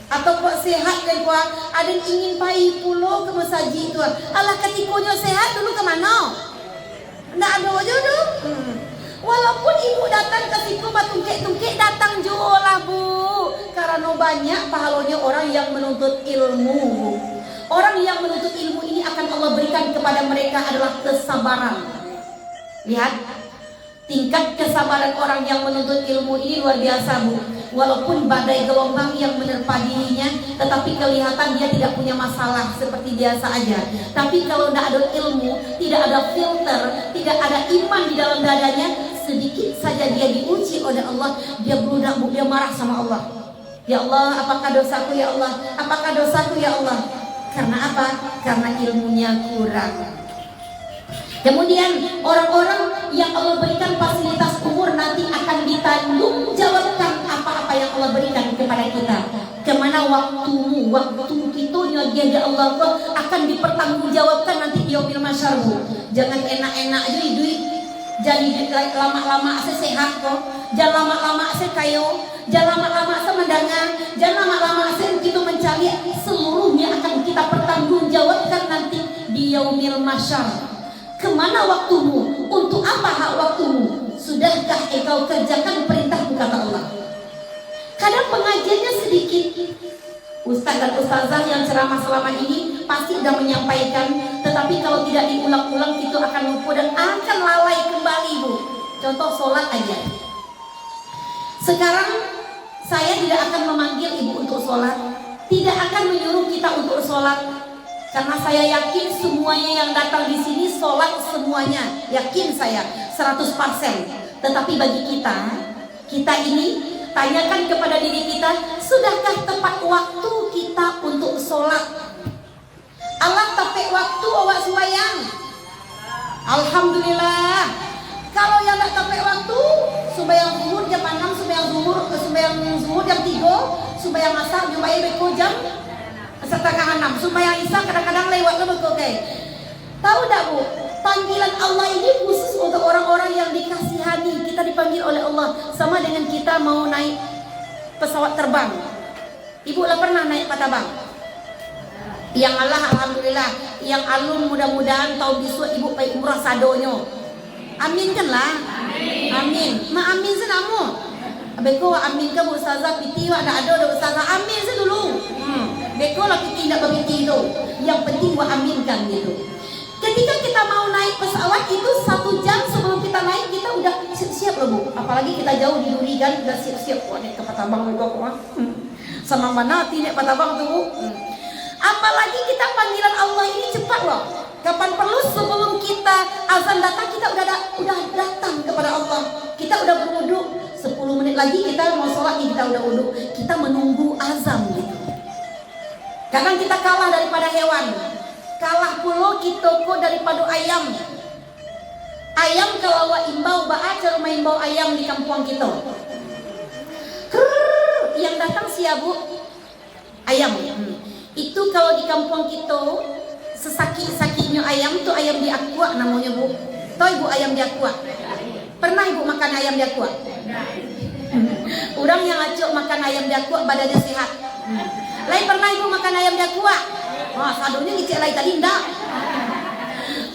Atau kok sehat dan kok ada yang ingin pai pulo ke masjid tu. Alah ketikonya sehat dulu ke mana? Ndak ada jodoh. Walaupun ibu datang ke situ batungkek-tungkek datang juga lah Bu. Karena banyak pahalanya orang yang menuntut ilmu Bu. Orang yang menuntut ilmu ini akan Allah berikan kepada mereka adalah kesabaran. Lihat tingkat kesabaran orang yang menuntut ilmu ini luar biasa Bu. Walaupun badai gelombang yang menerpa dirinya, tetapi kelihatan dia tidak punya masalah seperti biasa aja. Tapi kalau tidak ada ilmu, tidak ada filter, tidak ada iman di dalam dadanya, sedikit saja dia diuji oleh Allah, dia bludak Bu, dia marah sama Allah. Ya Allah, apakah dosaku ya Allah? Apakah dosaku ya Allah? Karena apa? Karena ilmunya kurang. Kemudian orang-orang yang Allah berikan fasilitas umur nanti akan ditanggung jawabkan apa-apa yang Allah berikan kepada kita. Kemana waktumu, waktu kitunya dia Allah akan dipertanggungjawabkan nanti di yaumil mahsyar. Jangan enak-enak aja duit. Jadi lama-lama saya sehat kok. Jangan lama-lama saya kayo. Jangan lama-lama saya mendengar. Jangan lama-lama saya begitu mencari. Seluruhnya akan kita pertanggungjawabkan nanti di yaumil mahsyar. Kemana waktumu? Untuk apa hak waktumu? Sudahkah engkau kerjakan perintahku, kata Allah? Kadang pengajiannya sedikit. Ustaz dan ustazah yang ceramah selama ini pasti sudah menyampaikan, tetapi kalau tidak diulang-ulang itu akan lupa dan akan lalai kembali, Bu. Contoh sholat aja. Sekarang saya tidak akan memanggil ibu untuk sholat, tidak akan menyuruh kita untuk sholat. Karena saya yakin semuanya yang datang di sini sholat semuanya, yakin saya 100%. Tetapi bagi kita ini tanyakan kepada diri kita, sudahkah tepat waktu kita untuk sholat? Allah tepat waktu awak sembahyang. Alhamdulillah. Kalau yang tak tepat waktu, sembahyang zuhur jam 6, sembahyang zuhur jam 3, sembahyang asar jumpai beko jam setengah 6, sembahyang isya kadang-kadang lewat ke betul. Tahu tak, Bu? Panggilan Allah ini khusus untuk orang-orang yang dikasihani. Kita dipanggil oleh Allah sama dengan kita mau naik pesawat terbang. Ibu lah pernah naik patabang? Yang Allah alhamdulillah, yang alun mudah-mudahan tahun besok ibu pergi umrah sadonyo. Amin kan lah? Amin. Ma amin senamu. Beko amin ke ustazah piti wa ada ustazah amin se dulu. Beko lah piti nak berpiti tu. Yang penting wa aminkan gitu. Ketika kita mau naik pesawat itu 1 jam sebelum kita naik kita udah siap-siap loh, Bu. Apalagi kita jauh di Duri kan udah siap-siap. Wah, naik ke Patabang juga kok. Sama mana naik Patabang tuh, Bu. Apalagi kita panggilan Allah ini cepat loh. Kapan perlu sebelum kita azan datang kita udah datang kepada Allah. Kita udah berwudu. 10 menit lagi kita mau sholat nih, kita udah wudu. Kita menunggu azan gitu. Kadang kita kalah daripada hewan. Kalah pula kita kok daripada ayam. Ayam kalau wa imbau cara main bau ayam di kampung kita. Yang datang siapa, Bu? Ayam. Itu kalau di kampung kita sesakit-sakitnya ayam tuh ayam di aqua namanya, Bu. Tahu Ibu ayam di aqua? Pernah Ibu makan ayam di aqua? Orang yang acok makan ayam di aqua badannya sehat. Lain pernah Ibu makan ayam di aqua? Wah, sadonya ngicek lain tadi ndak.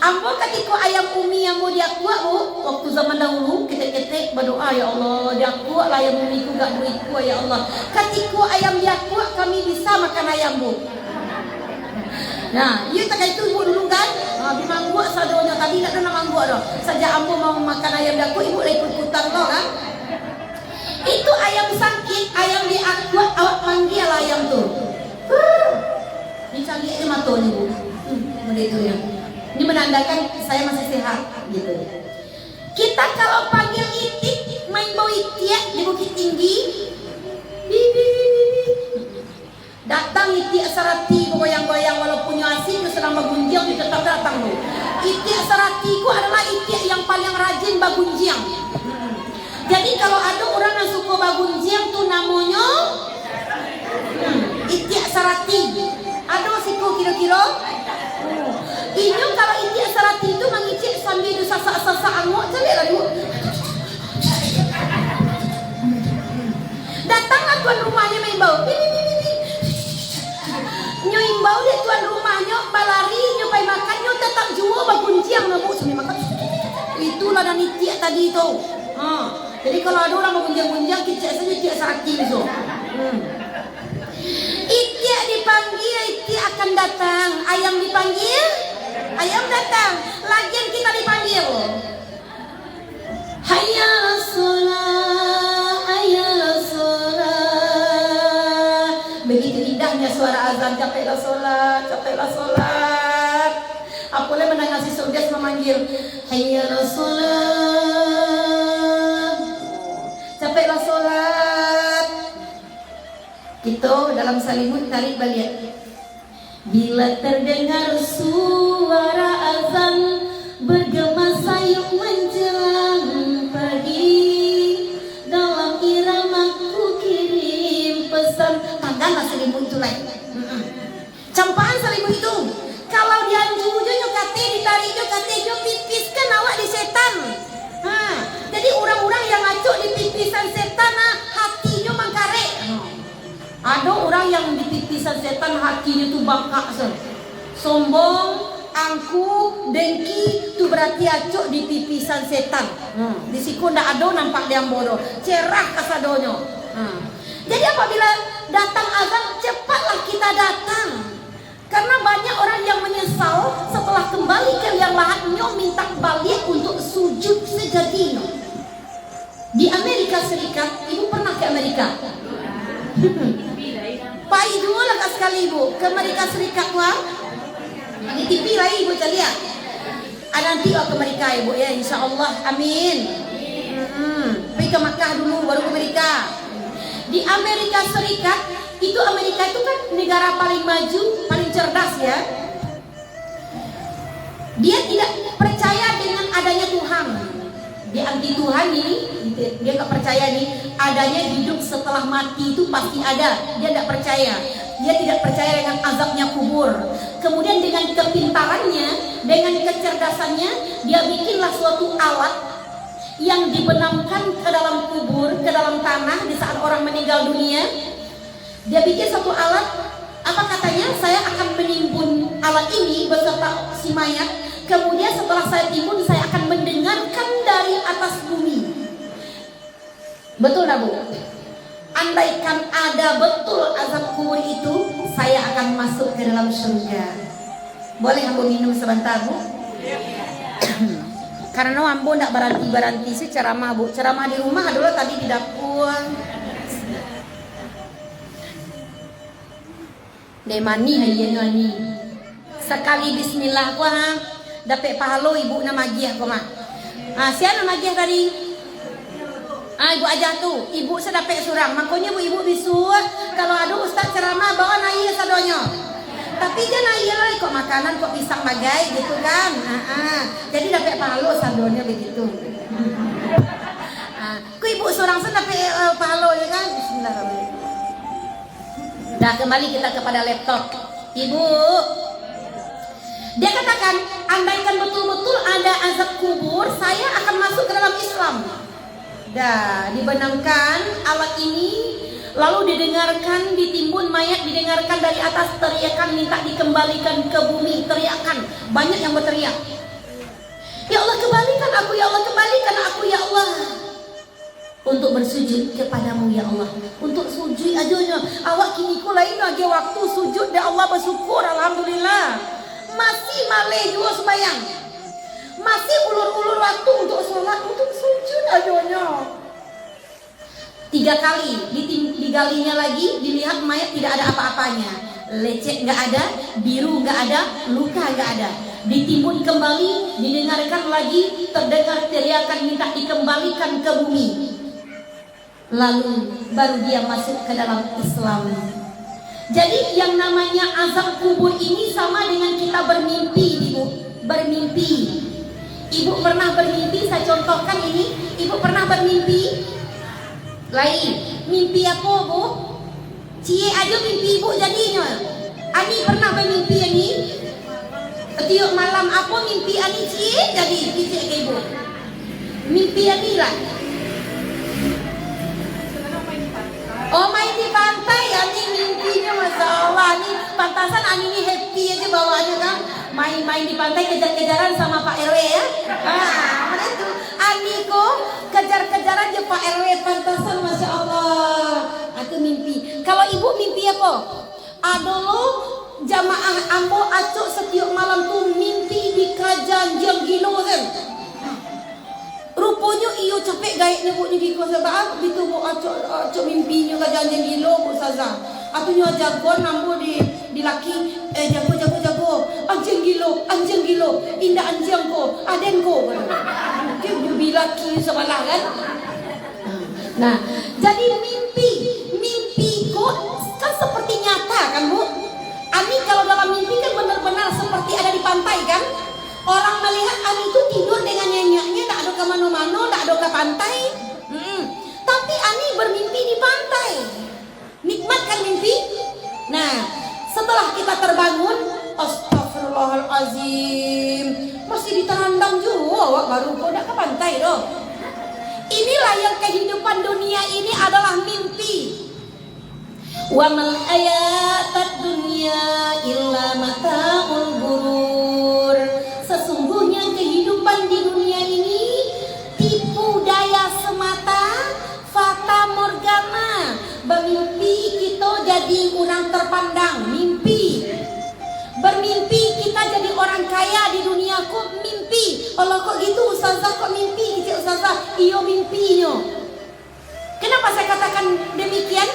Ambo ketika ayam umi yang mau di aqua, Bu, waktu zaman dahulu ketek-ketek berdoa, ya Allah, di aqua lah ayam umiku gak duitku ya Allah. Ketika ayam di aqua kami bisa makan ayam, Bu. Nah, iya tak itu Ibu dulu kan? Di mangguak sadonya tadi tak ada mangguak dah. Sejak ambo mau makan ayam di aqua, Ibu lagi ikut-ikutan tau kan? Itu ayam sakit, ayam di aqua awak panggil ayam tuh. Ini canggih aja matanya, Bu. Begitu ya. Ini menandakan saya masih sehat gitu. Kita kalau panggil itik, main bau itiak di Bukit Tinggi, datang itiak sarati goyang-goyang walaupun asing sedang bagunjiang tetap datang loh. Itiak sarati ku adalah itiak yang paling rajin bagunjiang. Jadi kalau ada orang yang suka bagunjiang tuh namanya itiak sarati. Ada siku kira-kira? Ini kalau itiak sarati itu mengicik sambil disasak-sasak angok, cari lah dulu. Datanglah tuan rumahnya main bau. Nyoing bau dia tuan rumahnya balari nyopai makan nyo tetap jual bagunjiang nabu sambil makan. Itulah dan itiak tadi itu. Jadi kalau ada orang bagunjiang-gunjiang kicik saja itiak sarati itu. Itiak dipanggil, itiak akan datang. Ayam dipanggil, ayam datang. Lagian kita dipanggil. Hayya 'alas shalah, hayya 'alas shalah. Begitu indahnya suara azan, capailah sholat, capailah sholat. Apalagi mendengar si Saudes memanggil, hayya 'alas shalah, capailah sholat. Kita dalam salimut tarik balik. Bila terdengar suara azan bergema baju jo kate ditarik jo kate jo pipiskan awak di setan. Jadi orang-orang yang ngacuk di pipisan setan hatinya mangkarek. Ada orang yang di pipisan setan hatinya tuh bangkak sombong, angkuh, dengki, tu berarti acuk di pipisan setan. Di siku ndak ada nampak dia bodoh, cerah kasadonyo. Jadi apabila datang azan, cepatlah kita datang. Karena banyak orang yang menyesal setelah kembali ke liang lahatnya minta balik untuk sujud sejatinya. Di Amerika Serikat, ibu pernah ke Amerika? Pak Ibu lah sekali ibu ke Amerika Serikat wah. Di TV lah ibu lihat. Nanti ke Amerika ibu ya, insya Allah, amin. Pergi ke Makkah dulu baru ke Amerika. Di Amerika Serikat Amerika itu kan negara paling maju, paling cerdas ya. Dia tidak percaya dengan adanya Tuhan. Dia anti Tuhan ini, dia nggak percaya nih adanya hidup setelah mati itu pasti ada. Dia tidak percaya. Dia tidak percaya dengan azabnya kubur. Kemudian dengan kepintarannya, dengan kecerdasannya, dia bikinlah suatu alat yang dibenamkan ke dalam kubur, ke dalam tanah di saat orang meninggal dunia. Dia bikin satu alat, apa katanya? Saya akan menimbun alat ini beserta si mayat. Kemudian setelah saya timbun, saya akan mendengarkan dari atas bumi. Betul tak Bu? Andaikan ada betul azab kubur itu, saya akan masuk ke dalam surga. Boleh Ambo minum sebentar Bu? Karena Ambo tidak berhenti sih ceramah Bu. Ceramah di rumah adalah tadi di dapur. Demani hayya ni. Sekali bismillah ku dapat pahala ibu nama magiah ku mah. Siapa nama magiah tadi? Ibu aja tuh, ibu saya dapat surang. Makanya ibu bisu kalau ada ustaz ceramah bawa naik sadonyo. Tapi dia naik lagi kok makanan kok pisang bagai gitu kan. Jadi dapat pahala sadonyo begitu. Ku ibu surang saya dapat pahala ya kan. Bismillahirrahmanirrahim. Nah kembali kita kepada laptop. Ibu, dia katakan andaikan betul-betul ada azab kubur, saya akan masuk ke dalam Islam. Dah dibenamkan alat ini, lalu didengarkan, ditimbun mayat, didengarkan dari atas teriakan minta dikembalikan ke bumi, teriakan banyak yang berteriak. Ya Allah kembalikan aku, ya Allah kembalikan aku, ya Allah. Untuk bersujud kepadamu ya Allah, untuk sujud aja awak kini ku lain lagi waktu sujud dan Allah bersyukur alhamdulillah masih malih juga sembahyang, masih ulur-ulur waktu untuk sholat, untuk sujud aja 3 kali digalinya lagi, dilihat mayat tidak ada apa-apanya, lecet nggak ada, biru nggak ada, luka nggak ada, ditimbun kembali, didengarkan lagi, terdengar teriakan minta dikembalikan ke bumi. Lalu baru dia masuk ke dalam Islam. Jadi yang namanya azab kubur ini sama dengan kita bermimpi, Ibu. Bermimpi. Ibu pernah bermimpi, saya contohkan ini. Ibu pernah bermimpi? Lain. Mimpi apa, Bu? Cie aja mimpi Ibu jadinya. Ani pernah bermimpi ini? Tiap malam apa mimpi Ani cie jadi cie ke Ibu? Mimpi Ani lah. Oh main di pantai, Ani mimpinya Masya Allah. Ani pantasan Ani ini happy aja bawaannya kan. Main-main di pantai kejar-kejaran sama Pak RW ya. Mana itu Ani kok kejar-kejaran aja Pak RW pantasan Masya Allah. Aku mimpi. Kalau ibu mimpi apa? Aduh jamaah ambo acuk setiap malam tuh mimpi di Kajanjang Gilo kan. Rupanya iyo capek gaya nyebutnya di kuasa baat gitu bu acok mimpinya Kajanjang Gilo bu Saza. Atunya jago nambo di laki jago anjing gilo indah anjing ko aden ko mungkin bubi laki sebelah kan. Nah jadi mimpi kok kan seperti nyata kan bu. Ani kalau dalam mimpi kan benar-benar seperti ada di pantai kan. Orang melihat Ani itu tidur dengan nyenyaknya, tak ada ke mana-mana, tak ada ke pantai. Tapi Ani bermimpi di pantai. Nikmat kan mimpi? Nah, setelah kita terbangun, astagfirullahaladzim. Astagfirullahalazim. Masih diterandang juga awak baru kau nak ke pantai doh. Inilah yang kehidupan dunia ini adalah mimpi. Wa mal hayatad dunya illa mata'ul ghurur. Sesungguhnya kehidupan di dunia ini tipu daya semata, fata morgana. Bermimpi kita jadi orang terpandang, mimpi. Bermimpi kita jadi orang kaya di dunia, kok mimpi. Kalau kok gitu ustazah kok mimpi, kecil ustazah, iyo mimpinya. Kenapa saya katakan demikian?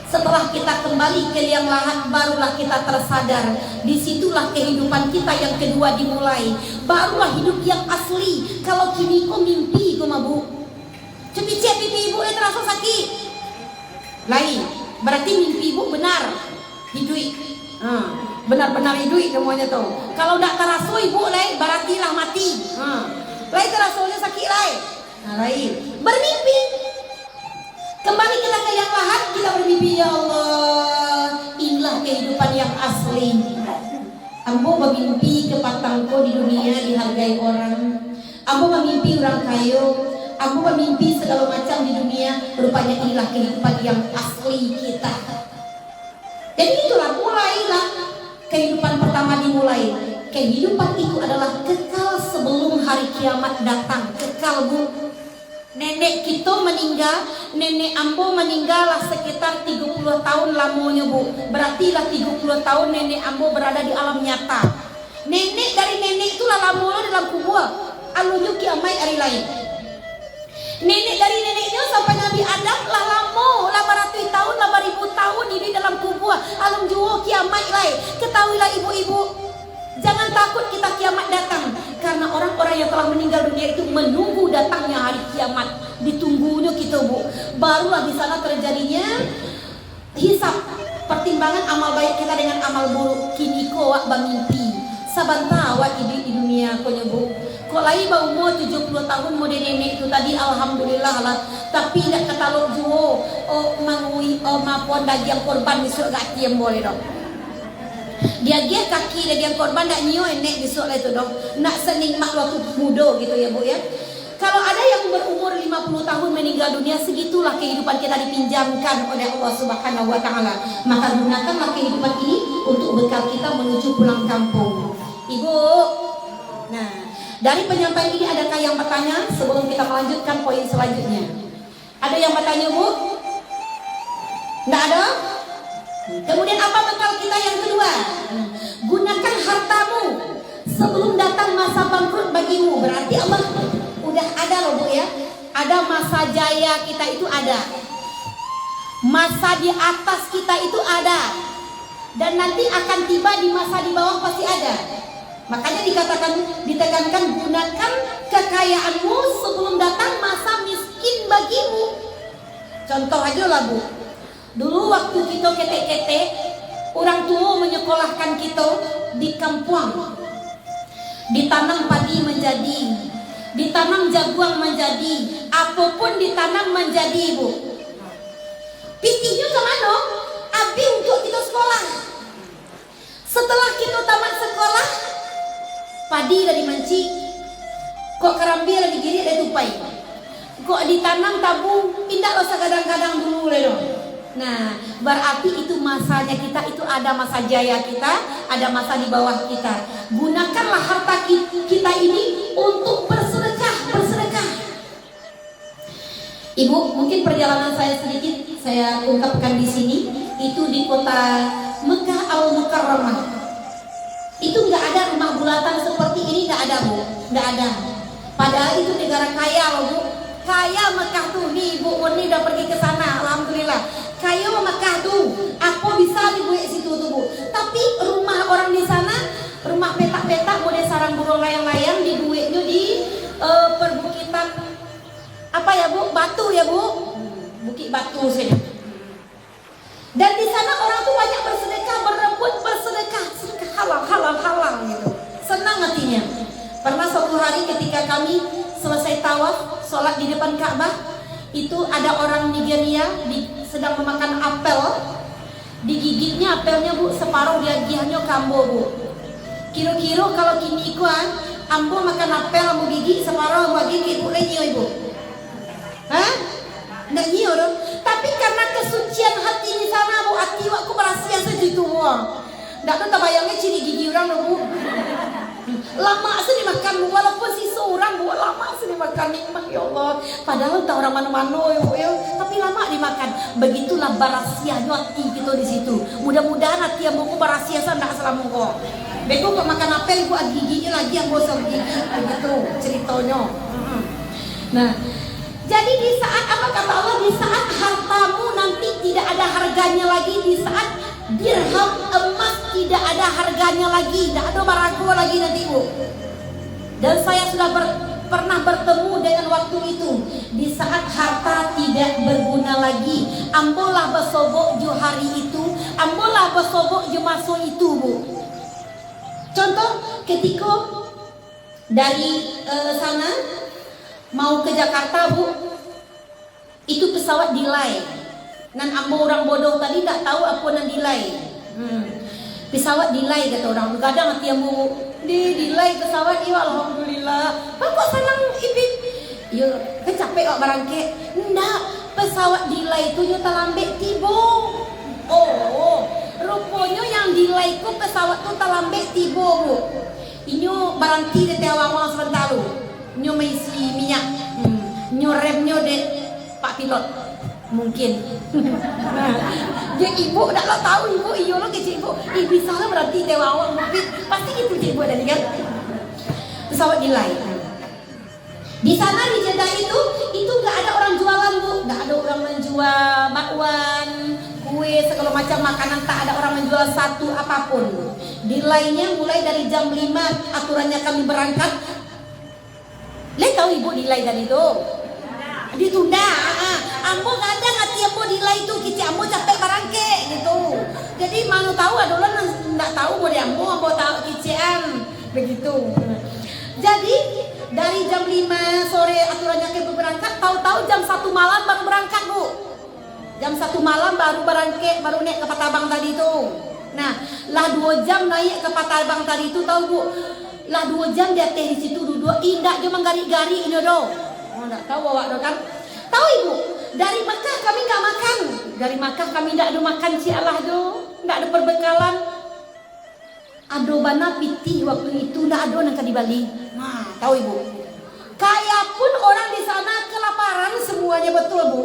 Setelah kita kembali ke liang lahat, barulah kita tersadar. Disitulah kehidupan kita yang kedua dimulai. Barulah hidup yang asli. Kalau kini kok mimpi kok mabuk, cepicet pipi ibu terasa sakit. Lain, berarti mimpi ibu benar. Hidup, benar-benar hidup semuanya tuh. Kalau tidak terasa ibu lain, berarti lah mati. Lain terasanya sakit lain. Lain, bermimpi. Kembali kita ke yang lahat, kita bermimpi, ya Allah, inilah kehidupan yang asli. Ambo bermimpi ke patangko di dunia dihargai orang. Ambo bermimpi orang kaya. Ambo bermimpi segala macam di dunia. Rupanya inilah kehidupan yang asli kita. Jadi itulah, mulailah kehidupan pertama dimulai. Kehidupan itu adalah kekal sebelum hari kiamat datang. Kekal, Bu. Nenek kita meninggal, nenek ambo meninggal lah sekitar 30 tahun lamanya, Bu. Berarti lah 30 tahun nenek ambo berada di alam nyata. Nenek dari nenek itu lah lamanya dalam kubur. Alunya kiamat hari lain. Nenek dari neneknya sampai Nabi Adam lah lama, 800 tahun, 8.000 tahun ini dalam kubur. Alum jua kiamat lain. Ketahuilah ibu-ibu, jangan takut kita kiamat datang. Karena orang-orang yang telah meninggal dunia itu menunggu datangnya hari kiamat. Ditunggunya kita, Bu. Barulah di sana terjadinya hisab, pertimbangan amal baik kita dengan amal buruk. Kini ko wak bermimpi. Sabanta awak hidup di dunia ko nyebut. Kok lain bau umur 70 tahun mode nenek itu tadi alhamdulillah lah. Tapi tidak ketaluk juo. Oh mangui mapon daging korban besok gak tiam boleh dong. Dia kaki daging korban tak nyo enek besok lah itu dong. Nak senikmat waktu muda gitu ya, Bu ya. Kalau ada yang berumur 50 tahun meninggal dunia, segitulah kehidupan kita dipinjamkan oleh Allah Subhanahu wa taala. Maka gunakanlah kehidupan ini untuk bekal kita menuju pulang kampung. Ibu. Nah, dari penyampaian ini adakah yang bertanya sebelum kita melanjutkan poin selanjutnya? Ada yang bertanya, Bu? Enggak ada? Kemudian apa bekal kita yang kedua? Gunakan hartamu sebelum datang masa bangkrut bagimu. Berarti Allah udah ada loh, Bu ya. Ada masa jaya kita itu ada. Masa di atas kita itu ada. Dan nanti akan tiba di masa di bawah pasti ada. Makanya ditekankan gunakan kekayaanmu sebelum datang masa miskin bagimu. Contoh aja lah, Bu. Dulu waktu kita ketek-ketek, orang tua menyekolahkan kita di kampung. Ditanam padi menjadi, ditanam jagung menjadi, apapun ditanam menjadi, Bu. Pikirnya kemana? Abi untuk kita sekolah. Setelah kita tamat sekolah, padi dari manci, kok kerambi dari giri dari tupai, kok ditanam tabung, tidak usah kadang-kadang dulu loh. Nah, berarti itu masanya kita, itu ada masa jaya kita, ada masa di bawah kita. Gunakanlah harta kita ini untuk bersedekah. Ibu, mungkin perjalanan saya sedikit saya ungkapkan di sini. Itu di kota Mekah Al-Mukarramah. Itu nggak ada rumah bulatan seperti ini, nggak ada, Bu, nggak ada. Padahal itu negara kaya loh, Bu. Kaya Mekah tuh, nih Ibu Murni udah pergi ke sana, alhamdulillah. Kaya Mekah tuh, apa bisa dibuat situ tuh, Bu. Tapi rumah orang di sana, rumah petak-petak, model sarang burung layang-layang, dibuatnya di perbukitan apa ya, Bu? Batu ya, Bu. Bukit Batu sini. Dan di sana orang tuh banyak bersedekah, berebut bersedekah, halal gitu. Senang hatinya. Pernah suatu hari ketika kami selesai tawaf, sholat di depan Ka'bah, itu ada orang Nigeria sedang memakan apel. Digigitnya apelnya, Bu, separuh dia giahnya kambo, Bu. Kira-kira kalau kini ku ambo makan apel ambo gigi separuh ambo gigi boleh nyiu ibu? Hah? Nggak nyiu dong. Tapi karena kesucian hati di sana bu, hati wakku berasia segitu buang. Nggak tuh terbayangnya ciri gigi orang bu. Lama sih dimakan bu, walaupun si seorang bu lama sih dimakan nikmat ya Allah. Padahal tak orang mana-mana ya, tapi lama dimakan. Begitulah barasiahnya hati gitu di situ. Mudah-mudahan hati yang buku barasia sana selama kok. Beko kok makan apel gua giginya lagi yang gosong gigi begitu ceritanya. Nah, jadi di saat apa kata Allah, di saat hartamu nanti tidak ada harganya lagi, di saat dirham emas tidak ada harganya lagi, tidak ada barago lagi nanti bu. Dan saya sudah pernah bertemu dengan waktu itu, di saat harta tidak berguna lagi. Ambolah besobok ju hari itu, ambolah besobok ju masuk itu bu. Contoh ketika dari sana mau ke Jakarta bu, itu pesawat delay. Dan ambo orang bodoh tadi tak tahu apa yang delay. Pesawat delay kata orang. Kadang hati ambo delay pesawat iya alhamdulillah. Kok senang ibit? Yo kan capek kok barangke. Ndak, pesawat delay itu yo terlambat tiba. Oh, rupanya yang delay ku pesawat tu terlambat tiba bu. Inyo berhenti di awal-awal sebentar lu. Inyo mengisi minyak. Inyo remnya dek Pak Pilot. Mungkin dia ibu tak lah tahu ibu iyo lo kecil ibu salah berarti tewawang mungkin pasti itu ibu tadi kan pesawat delay. Di sana di Jeddah itu nggak ada orang jualan bu, nggak ada orang menjual bakwan, kue segala macam makanan, tak ada orang menjual satu apapun. Delaynya mulai dari jam 5 aturannya kami berangkat. Lihat tahu ibu delay tadi itu ditunda. Ambo kadang hati ambo delay itu kici ambo capek barangke gitu. Jadi mau tahu adalah nggak tahu mau ambo tahu kician begitu. Jadi dari jam 5 sore aturannya ke berangkat, tahu-tahu jam 1 malam baru berangkat bu. Jam 1 malam baru berangkat, baru naik ke Patabang tadi itu. Nah, lah 2 jam naik ke Patabang tadi itu tahu bu. Lah 2 jam dia teh di situ duduk, indah cuma gari-gari ini doh. Oh, enggak tahu bawa doh kan? Tahu ibu, dari Makkah kami nggak makan. Dari Makkah kami nggak ada makan si Allah doh, nggak ada perbekalan. Ado bana piti waktu itu nggak ada nangka di Bali. Nah, tahu ibu. Kayak pun orang di sana kelaparan semuanya betul bu.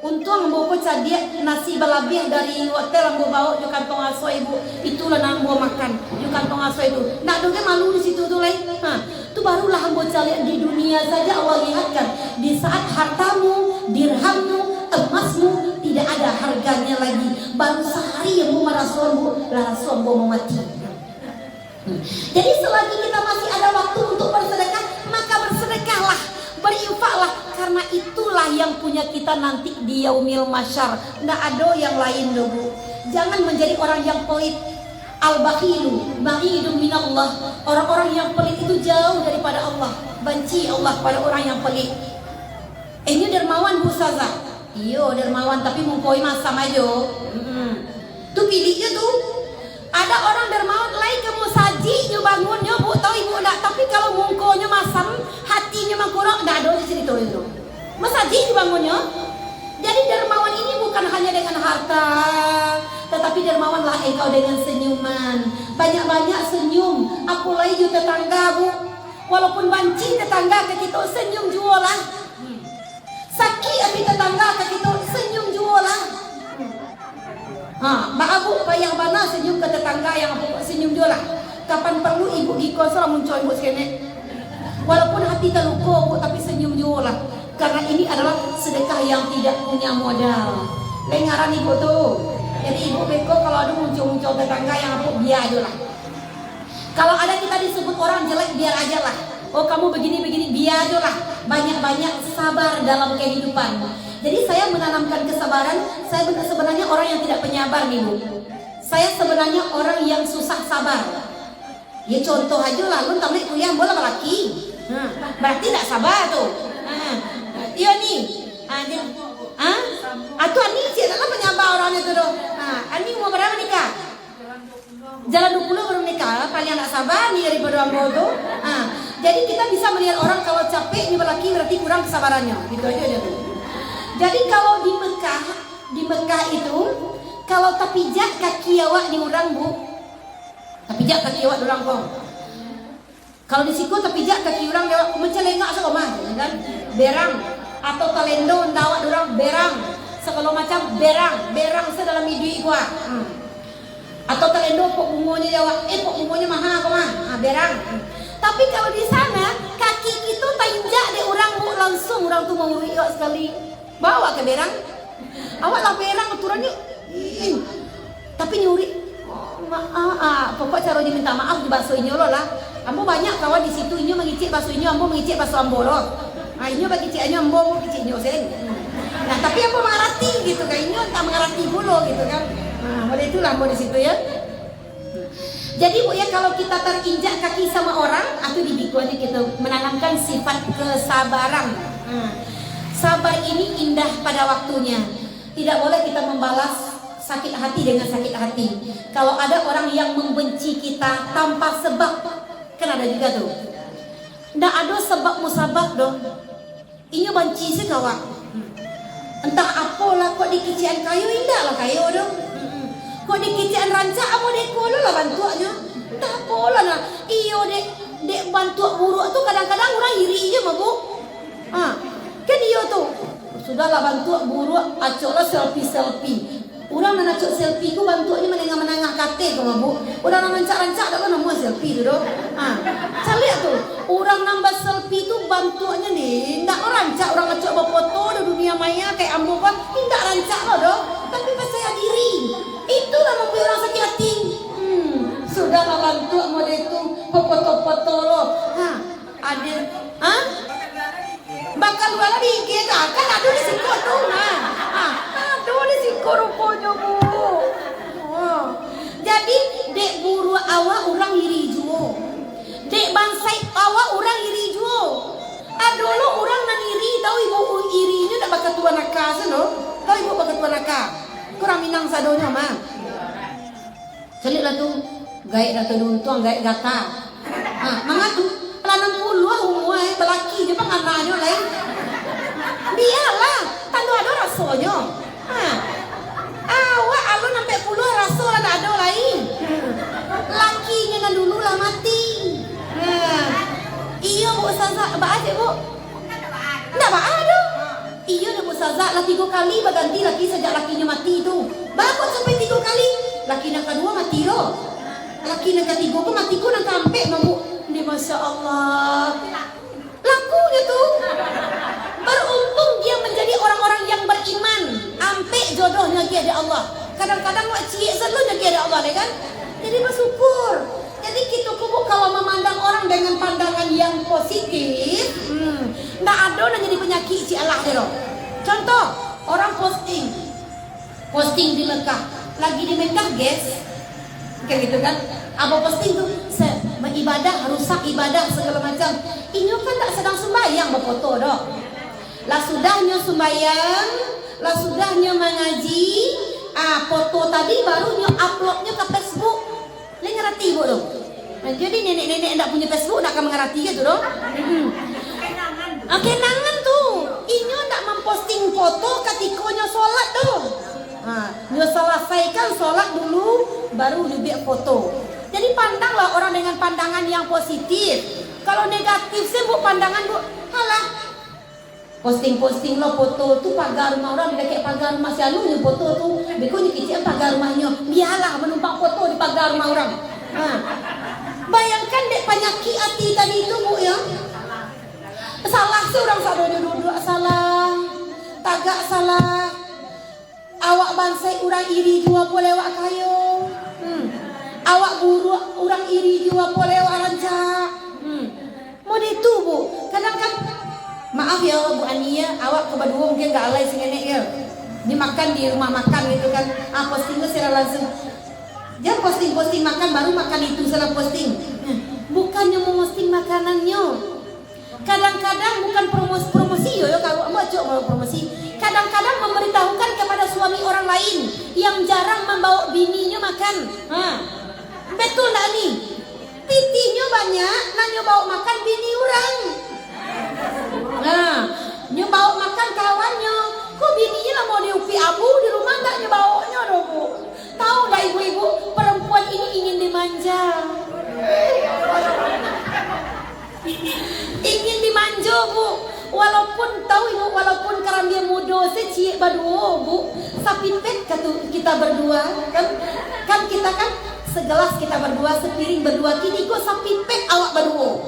Untung ambo pecah dia nasi balabih dari hotel ambo bawa di kantong aso ibu. Itulah nang ambo makan di kantong aso itu. Nggak ada malu di situ tuh lain. Nah, itu barulah ambo cari di dunia saja Allah lihatkan. Di saat hartamu, dirhammu, emasmu tidak ada harganya lagi. Baru sehari yang mau merasa bu, langsung ambo mau mati. Jadi selagi kita masih ada waktu untuk bersedekah, maka bersedekahlah, berinfaklah, karena itulah yang punya kita nanti di yaumil masyar. Nggak ada yang lain loh bu. Jangan menjadi orang yang pelit. Al-bakhilu ba'idun minallah. Orang-orang yang pelit itu jauh daripada Allah. Benci Allah pada orang yang pelit. Ini dermawan bu Ustazah. Iyo dermawan tapi mengkoi masam aja. Tuh pilihnya tuh. Ada orang dermawan lain kamu saji nyu bangunnya bu tahu ibu enggak, tapi kalau mungkonya masam hatinya mangkurang enggak ada cerita itu. Masaji bangunnya. Jadi dermawan ini bukan hanya dengan harta, tetapi dermawanlah engkau dengan senyuman. Banyak-banyak senyum. Apalagi ju tetangga bu. Walaupun banci tetangga ke kita senyum jualah. Sakit api tetangga ke kita senyum jualah. Mbak Abu yang mana senyum ke tetangga yang aku senyum dia lah. Kapan perlu ibu gikon salah muncul ibu sekene. Walaupun hati terluka bu, tapi senyum dia lah. Karena ini adalah sedekah yang tidak punya modal. Lengaran ibu tuh. Jadi ibu beko kalau ada muncul tetangga yang aku biar aja lah. Kalau ada kita disebut orang jelek biar aja lah. Oh kamu begini biar aja lah. Banyak-banyak sabar dalam kehidupan. Jadi saya menanamkan kesabaran. Saya sebenarnya orang yang tidak penyabar nih bu. Saya sebenarnya orang yang susah sabar. Ya contoh aja lah, lu tamat kuliah bola laki. Berarti tidak sabar tuh. Iya nih. Atau ani sih adalah penyabar orangnya tuh. Ani mau berapa nikah? Jalan 20 baru nikah, paling nggak sabar nih daripada ambo tuh. Jadi kita bisa melihat orang kalau capek ini berarti kurang kesabarannya, gitu aja dia tuh. Jadi kalau di Mekah itu kalau tapijak kaki awak di orang bu, tapijak kaki awak di orang kong. Kalau di siku tapijak kaki orang dia mencelengak sama kan, berang atau talendo ndawak di orang berang, segala macam berang sedalam duit gua. Atau talendo pok bungonya jawab, pok bungonya mahal apa mah? Berang. Tapi kalau di sana kaki kita tainjak deh orang bu langsung orang tuh mau riak sekali. Bawa ke berang. Awak lah berang aturannya. Tapi nyuri. Maaf, pokok cara dia minta maaf di bakso inyo lo lah. Ambo banyak kawan di situ inyo mengicik bakso inyo, ambo mengicik bakso ambo lo. Inyo bagi cik inyo, ambo mengicik inyo sen. Nah, tapi ambo mengerti gitu kan, inyo tak mengerti dulu gitu kan. Mulai itulah mau di situ ya. Jadi bu ya kalau kita terinjak kaki sama orang atau di biku aja kita menanamkan sifat kesabaran. Sabar ini indah pada waktunya. Tidak boleh kita membalas sakit hati dengan sakit hati. Kalau ada orang yang membenci kita tanpa sebab, kan ada juga tuh. Nggak ada sebab musabab dong. Ini benci sih kawan. Entah apalah kok dikician kayu indah lah kayu dong. Kok dikician rancak amo dek kolo lah bantuannya. Entah apalah nah. Iyo dek bantu buruk tuh kadang-kadang orang iri aja mah bu. Kan iyo tuh. Sudahlah bantu buruk acoklah selfie. Orang nak acok selfie ku bantuannya menengah-menengah kate kau mah bu. Orang nak rancak-rancak dah kan nama selfie tu doh. Cari tuh. Orang nambah selfie tu bantuannya nih. Ndak rancak orang acok berfoto di dunia maya kayak ambo kan. Ndak rancak lo doh. Tapi percaya diri. Itulah membuat orang sakit hati. Sudahlah bantu model itu foto-foto lo. Ada, bakal dua lagi kita kan ada di situ tuh ada di situ rupanya bu. Jadi dek buru awak orang iri juo, dek bansai awak orang iri juo. Adolo orang nan iri tahu ibu irinya tak bakal tua nakal seno, tahu ibu bakal tua nakal. Kurang minang sadonya mah. Celik lah tuh, gaya dah tuntuang gaya gata. Mangatu pelanan puluh umur belaki je pang anaknya lain. Biarlah, tandu ada rasanya. Awak alun sampai puluh rasa lah tak ada lain. Lakinya kan dulu lah mati. Iya bu Ustazah, baat ya bu? Enggak baat dong. Iya dah bu Ustazah, lah 3 kali berganti laki sejak lakinya mati tu. Bapak sampai 3 kali. Laki yang kedua mati loh. Laki yang ketiga pun mati ku nak sampai bu. Ini Masya Allah. Lakunya tuh. Beruntung dia menjadi orang-orang yang beriman. Ampe jodohnya dia ada Allah. Kadang-kadang wak ciek selalunya dia ada Allah deh kan. Jadi bersyukur. Jadi kita kubu kalau memandang orang dengan pandangan yang positif, nggak ada yang jadi penyakit si Allah deh loh. Contoh orang posting di Mekah, lagi di Mekah guys, kayak gitu kan. Apa posting tuh, ibadah rusak ibadah segala macam. Ini kan tak sedang sembahyang berfoto dok. Lah sudahnya sembahyang, lah sudahnya mengaji, foto tadi barunya uploadnya ke Facebook. Dia ngerti bu dong. Nah, jadi nenek-nenek tidak punya Facebook tidak akan mengerti gitu dong. Kenangan tuh. Inyo tidak memposting foto ketikanya sholat tuh. Nyo selesaikan sholat dulu, baru nyubik foto. Jadi pandanglah orang dengan pandangan yang positif. Kalau negatif sih bu pandangan bu, halah. Posting lo foto tuh pagar rumah orang di dekat pagar rumah si Anu nih foto tuh, bekonya kecil pagar rumahnya, biarlah menumpang foto di pagar rumah orang. Bayangkan dek penyakit hati tadi itu bu ya. Salah sih orang sadonya duduk salah, tagak salah. Awak bansai orang iri jua boleh wak kayo. Awak buruk orang iri jua boleh wak rancak. Mau itu bu, kadang-kadang maaf ya Bu Ania, awak kedua mungkin gak alay sengenek ya. Ini makan di rumah makan gitu kan. Postingnya secara langsung. Dia posting makan baru makan itu setelah posting. Bukannya mau posting makanannya. Kadang-kadang bukan promosi ya kalau mau coba promosi. Kadang-kadang memberitahukan kepada suami orang lain yang jarang membawa bininya makan. Betul tak nih? Titinya banyak, nanya bawa makan bini orang. Nah, nyo bawa makan kawannya. Kok bininya lah mau diupi abu di rumah nggak nyo bawanya dong bu? Tahu nggak ibu-ibu, perempuan ini ingin dimanja. Ingin dimanja bu. Walaupun tahu ibu, walaupun karena dia muda seci berdua bu, sapi pet kita berdua kan kita kan segelas kita berdua, sepiring berdua, kini kok sapi pet awak berdua.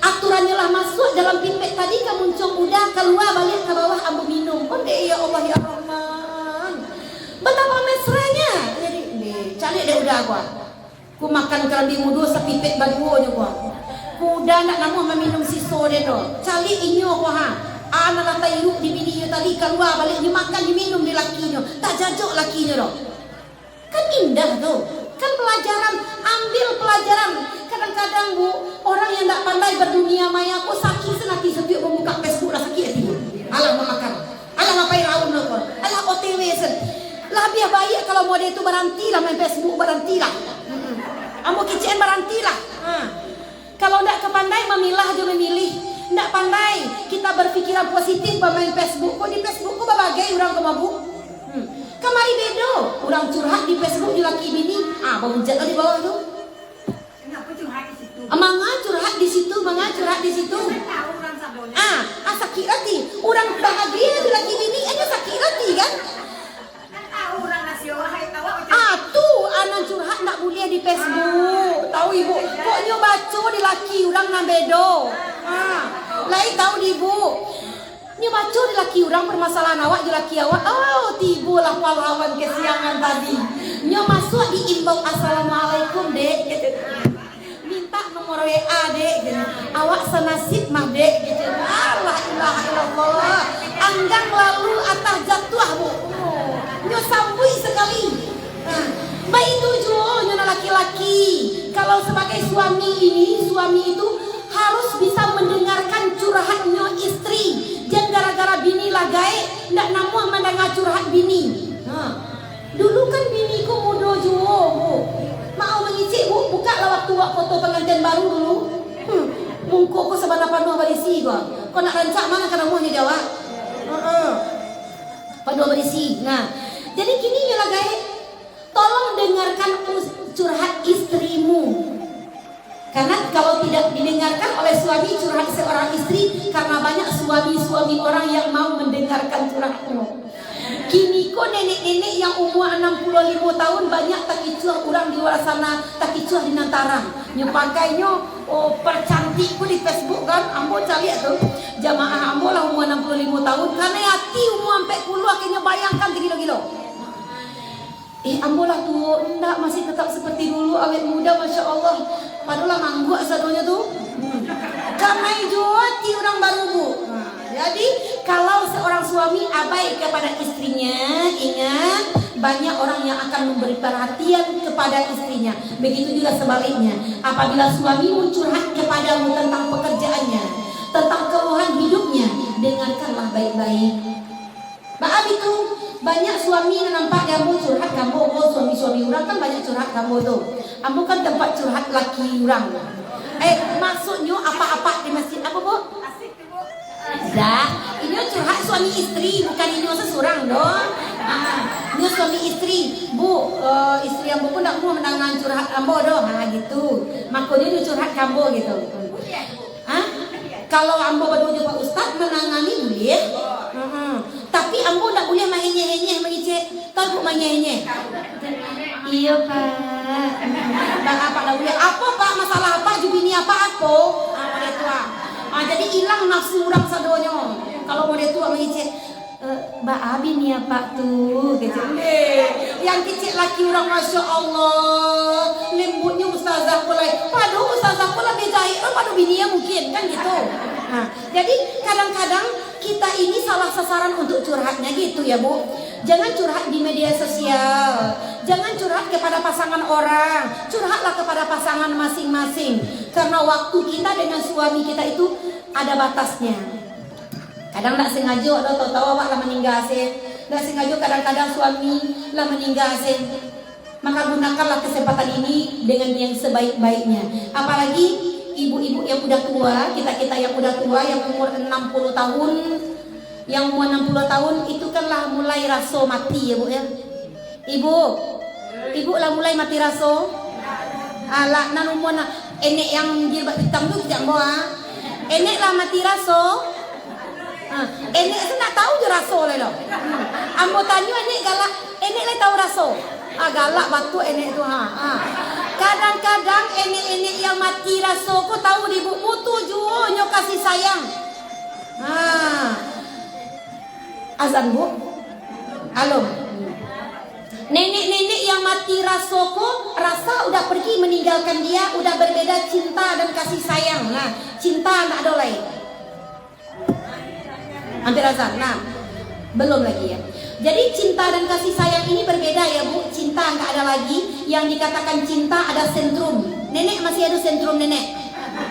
Aturannya lah masuk dalam pipet tadi, kamu muncung udah keluar balik ke bawah ambu minum. Oh deh ya Allah ya Rahman, betapa mesranya. Jadi nih cari deh udah ku makan kerambi mudu sepipet berdua juga. Kuda nak namu meminum siso deh do. Cari inyo ko ha. Anak lantai yuk di bininya tadi keluar balik dimakan diminum di lakinya. Tak jajok lakinya do. Kan indah tuh. Kan pelajaran, ambil pelajaran. Kadang-kadang bu, orang yang tak pandai berdunia maya kok sakit senaki sepiuk membuka Facebook lah sakit hati. Alah memakan. Alah ngapain raun lo. Alah OTW sen. Lah biar baik kalau mau dia itu berhenti lah main Facebook berhenti lah. Amo kicen berhenti lah. Kalau tidak kepandai memilah aja memilih. Tidak pandai kita berpikiran positif bermain Facebook. Kok di Facebook kok berbagai orang kemabu. Kamari bedo, orang curhat di Facebook di laki bini. Bangun jatuh di bawah tu. Kenapa curhat di situ? Mangga curhat di situ, mangga curhat di situ. Tahu orang sabdonya. Sakit hati. Orang bahagia di laki bini aja sakit hati kan? Kan tahu orang nasio hai tahu. Tuh anak curhat nak boleh di Facebook. Tahu ibu, kok nyo baca di laki orang nak bedo. Lain tahu di ibu. Nyo baca di laki orang permasalahan awak di laki awak. Tibulah pahlawan kesiangan tadi. Nyo masuk di inbox assalamualaikum dek. Minta nomor WA dek. Awak senasib mah dek. Allah ilaha illallah. Anggang lalu atas jatuh bu. Nyo sambui sekali. Baik itu juga nyo laki-laki. Kalau sebagai suami itu harus bisa mendengarkan curhatnya istri. Jangan gara-gara bini lagai ndak namuh mendengar curhat bini. Dulu kan biniku muda juga bu. Mau mengicik bu, buka lah waktu foto pengantin baru dulu. Mungkuk ko sebenarnya penuh berisi gua. Kau nak rancak mana kan namuhnya jawab. Penuh berisi. Nah, jadi kini nyo lagai, tolong dengarkan curhat istrimu. Karena kalau tidak didengarkan oleh suami curhat seorang istri, karena banyak suami-suami orang yang mau mendengarkan curhatmu. Kini kok nenek-nenek yang umur 65 tahun banyak takicuah orang di luar sana, takicuah di Nantara. Nyo pakainya percantikku di Facebook kan, ambo cari tuh jamaah ambo lah umur 65 tahun, karena hati umur sampai puluh akhirnya bayangkan gilo-gilo. Ambo lah tuh, enggak masih tetap seperti dulu, awet muda masya Allah. Padahal mangguk sadonya tuh. Karena hati orang baru bu. Jadi kalau seorang suami abai kepada istrinya, ingat banyak orang yang akan memberi perhatian kepada istrinya. Begitu juga sebaliknya. Apabila suamimu curhat kepadamu tentang pekerjaannya, tentang keluhan hidupnya, dengarkanlah baik-baik. Maaf itu banyak suami yang nampak kamu curhat kamu, suami-suami orang kan banyak curhat kamu tuh. Kamu kan tempat curhat laki orang. Maksudnya apa-apa di masjid apa bu? Asik tuh bu. Dah, ini curhat suami istri, bukan ini seseorang dong. Ini suami istri, bu, istri yang bu pun tak mau menangan curhat kamu dong, gitu. Makanya dia curhat kamu gitu. Kalau ambo berdua Pak Ustaz menangani boleh. Tapi ambo tak boleh main-nyeh-nyeh mengicik. Tahu main-nyeh-nyeh? Iya Pak. Apa tak boleh? Apa Pak masalah apa? Jubini apa? Boleh tua. Jadi hilang nafsu orang sadonyo. Kalau boleh tua mengicik. Mbak Abi nih ya Pak tuh gitu. Yang kecil laki orang masya Allah, lembutnya ustazah mulai. Paduh ustazah pula bejai, paduh bininya mungkin kan gitu. Jadi kadang-kadang kita ini salah sasaran untuk curhatnya gitu ya bu. Jangan curhat di media sosial, jangan curhat kepada pasangan orang, curhatlah kepada pasangan masing-masing. Karena waktu kita dengan suami kita itu ada batasnya. Kadang tak sengaja ada tahu awak lah meninggal sen. Tak sengaja kadang-kadang suami lah meninggal sen. Maka gunakanlah kesempatan ini dengan yang sebaik-baiknya. Apalagi ibu-ibu yang udah tua, kita yang udah tua, yang umur 60 tahun, yang umur 60 tahun itu kan lah mulai raso mati ya Bu ya. Ibu lah mulai mati raso. Alah nan umur enek yang jilbab hitam tu tidak bawa. Enek lah mati raso. Enek tu nak tahu je raso le lo. Ambo tanya enek galak, enek le tahu raso. Galak batu enek tu Kadang-kadang enek-enek yang mati raso ko tahu di buku tu juo nyo kasih sayang. Azan Bu. Halo. Nenek-nenek yang mati raso ko rasa udah pergi meninggalkan dia, udah berbeda cinta dan kasih sayang. Nah, cinta tak ada lagi. Hampir azan. Nah, belum lagi ya. Jadi cinta dan kasih sayang ini berbeda ya Bu. Cinta nggak ada lagi. Yang dikatakan cinta ada sentrum. Nenek masih ada sentrum nenek.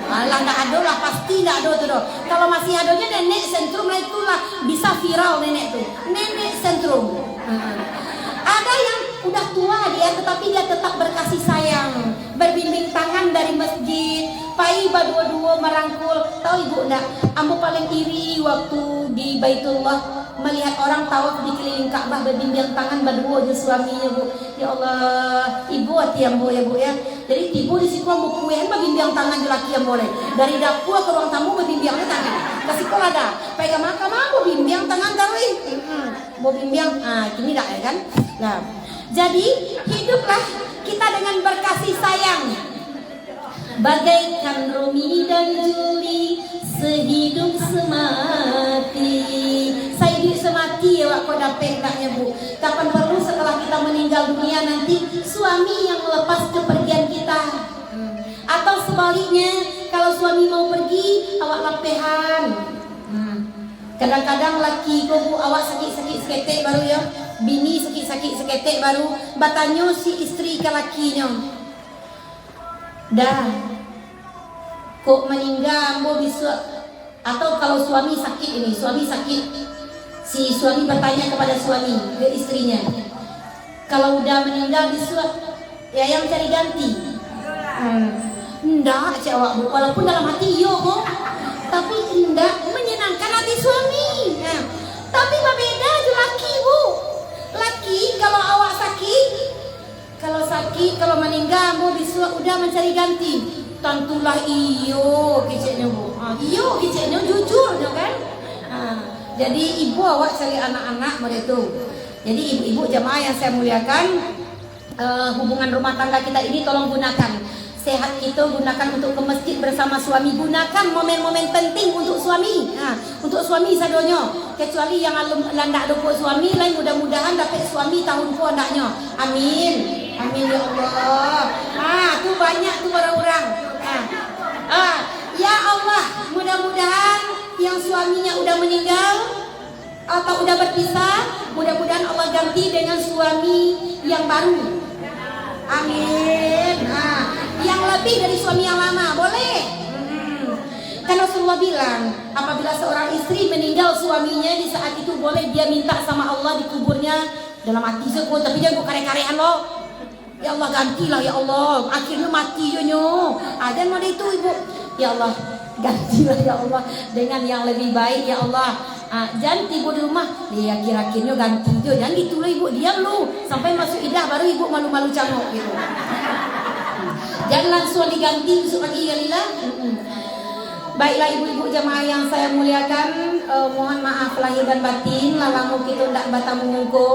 Alah nggak ada lah, pasti nggak ada tuh doh. Kalau masih adanya nenek sentrum lah itulah bisa viral nenek tuh. Nenek sentrum. Ada yang udah tua dia tetapi dia tetap berkasih sayang, berbimbing tangan dari masjid, pai dua-dua merangkul. Tahu Ibu enggak? Ambo paling iri waktu di Baitullah melihat orang tawaf di keliling Ka'bah berbimbing tangan berdua je suaminya Bu. Ya Allah, Ibu hati ambo ya Bu ya. Jadi Ibu di situ ambo kuen berbimbing tangan je laki ambo le. Dari dapur ke ruang tamu berbimbing tangan. Ke sekolah dah. Pegang makam ambo bimbing tangan tarui. Mau bimbing gini dah ya kan? Nah, jadi hiduplah kita dengan berkasih sayang. Bagaikan Romi dan Juli, sehidup semati. Saya hidup semati ya Wak, kau dapat enggaknya Bu. Kapan perlu setelah kita meninggal dunia nanti suami yang melepas kepergian kita. Atau sebaliknya, kalau suami mau pergi, awak lapehan. Kadang-kadang laki kau Bu, awak sakit-sakit seketek baru ya. Bini sakit-sakit seketek baru batanyo si istri ke lakinya. Dah kok meninggal ambo bisa. Atau kalau suami sakit ini, suami sakit, si suami bertanya kepada suami ke istrinya, kalau udah meninggal bisa ya yang cari ganti. Ndak cik awak Bu, walaupun dalam hati yo Bu, tapi ndak menyenangkan hati suami. Tapi berbeda je laki Bu. Laki kalau awak sakit, kalau meninggal Bu bisa udah mencari ganti. Tentulah iyo keceknya Bu. Iyo keceknya jujur ya kan. Jadi ibu awak cari anak-anak mereka. Jadi ibu-ibu jamaah yang saya muliakan, hubungan rumah tangga kita ini tolong gunakan. Sehat kita gunakan untuk ke masjid bersama suami. Gunakan momen-momen penting untuk suami. Untuk suami sadonyo. Kecuali yang landak doko suami lain, mudah-mudahan dapat suami tahun ku andaknya. Amin. Amin ya Allah. Tu banyak tu orang-orang. Ya Allah, mudah-mudahan yang suaminya udah meninggal atau udah berpisah, mudah-mudahan Allah ganti dengan suami yang baru. Amin. Yang lebih dari suami yang lama, boleh. Kan Rasulullah bilang, apabila seorang istri meninggal suaminya, di saat itu boleh dia minta sama Allah dikuburnya dalam hati sekut, tapi dia bukan kare-karean loh. Ya Allah gantilah ya Allah, akhirnya mati nyo. Ada mau itu Ibu. Ya Allah gantilah ya Allah dengan yang lebih baik ya Allah. Jangan ibu di rumah, ya kira-kiranya ganti jo. Jangan gitu loh Ibu, diam lu sampai masuk idah baru Ibu malu-malu cangok gitu. Jangan langsung diganti besok lagi ya Lila. Baiklah ibu-ibu jamaah yang saya muliakan, mohon maaf lahir dan batin, lalangu kita ndak batamu ngungko.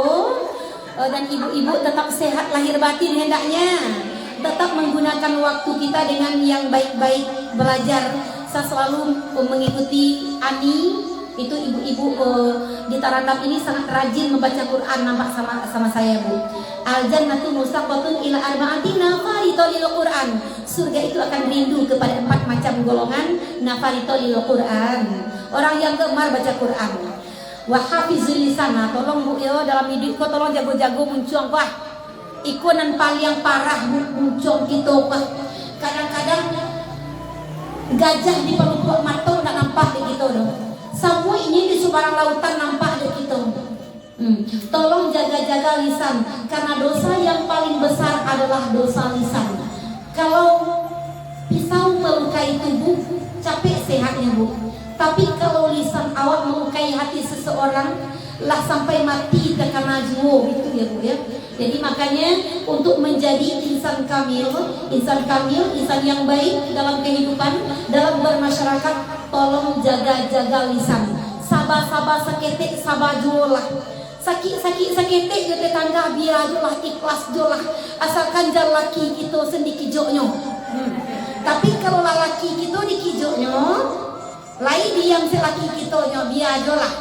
Dan ibu-ibu tetap sehat lahir batin hendaknya. Tetap menggunakan waktu kita dengan yang baik-baik, belajar. Saya selalu mengikuti Ani, itu ibu-ibu di Tarandam ini sangat rajin membaca Quran, nampak sama saya Bu. Al-jannatu mustaqbatun ila arba'atin nafarito lil Quran. Surga itu akan rindu kepada 4 macam golongan nafarito lil Quran. Orang yang gemar baca Quran. Wa hafizul lisana, tolong Bu yo dalam hidup kau tolong jago-jago muncung wah. Ikonan paling parah muncung kita wah. Kadang-kadang gajah di pelupuk mata enggak nampak di kita doh. Semua ini di sebarang lautan nampak di kita. Tolong jaga-jaga lisan, karena dosa yang paling besar adalah dosa lisan. Kalau pisau melukai tubuh, capek sehatnya Bu. Tapi kalau lisan awak melukai hati seseorang, lah sampai mati terkena jiwa, gitu ya Bu ya. Jadi makanya untuk menjadi insan kamil, insan yang baik dalam kehidupan, dalam bermasyarakat, tolong jaga-jaga lisan. Sabar-sabar saketek, sabar jualah. Sakit saketek ke tetangga, biar jualah, ikhlas jualah. Asalkan jar laki kita sendi kijoknya. Tapi kalau laki kita di kijoknya, lain diam si laki kita nya biar jualah.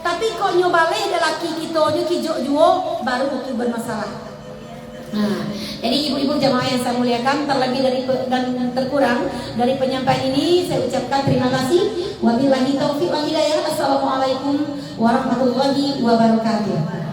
Tapi kok nyobale ada laki kita nya kijok juo, baru itu bermasalah. Nah, jadi ibu-ibu jamaah yang saya muliakan, terlebih dan terkurang dari penyampaian ini saya ucapkan terima kasih. Wabillahi taufiq wal hidayah. Assalamualaikum warahmatullahi wabarakatuh.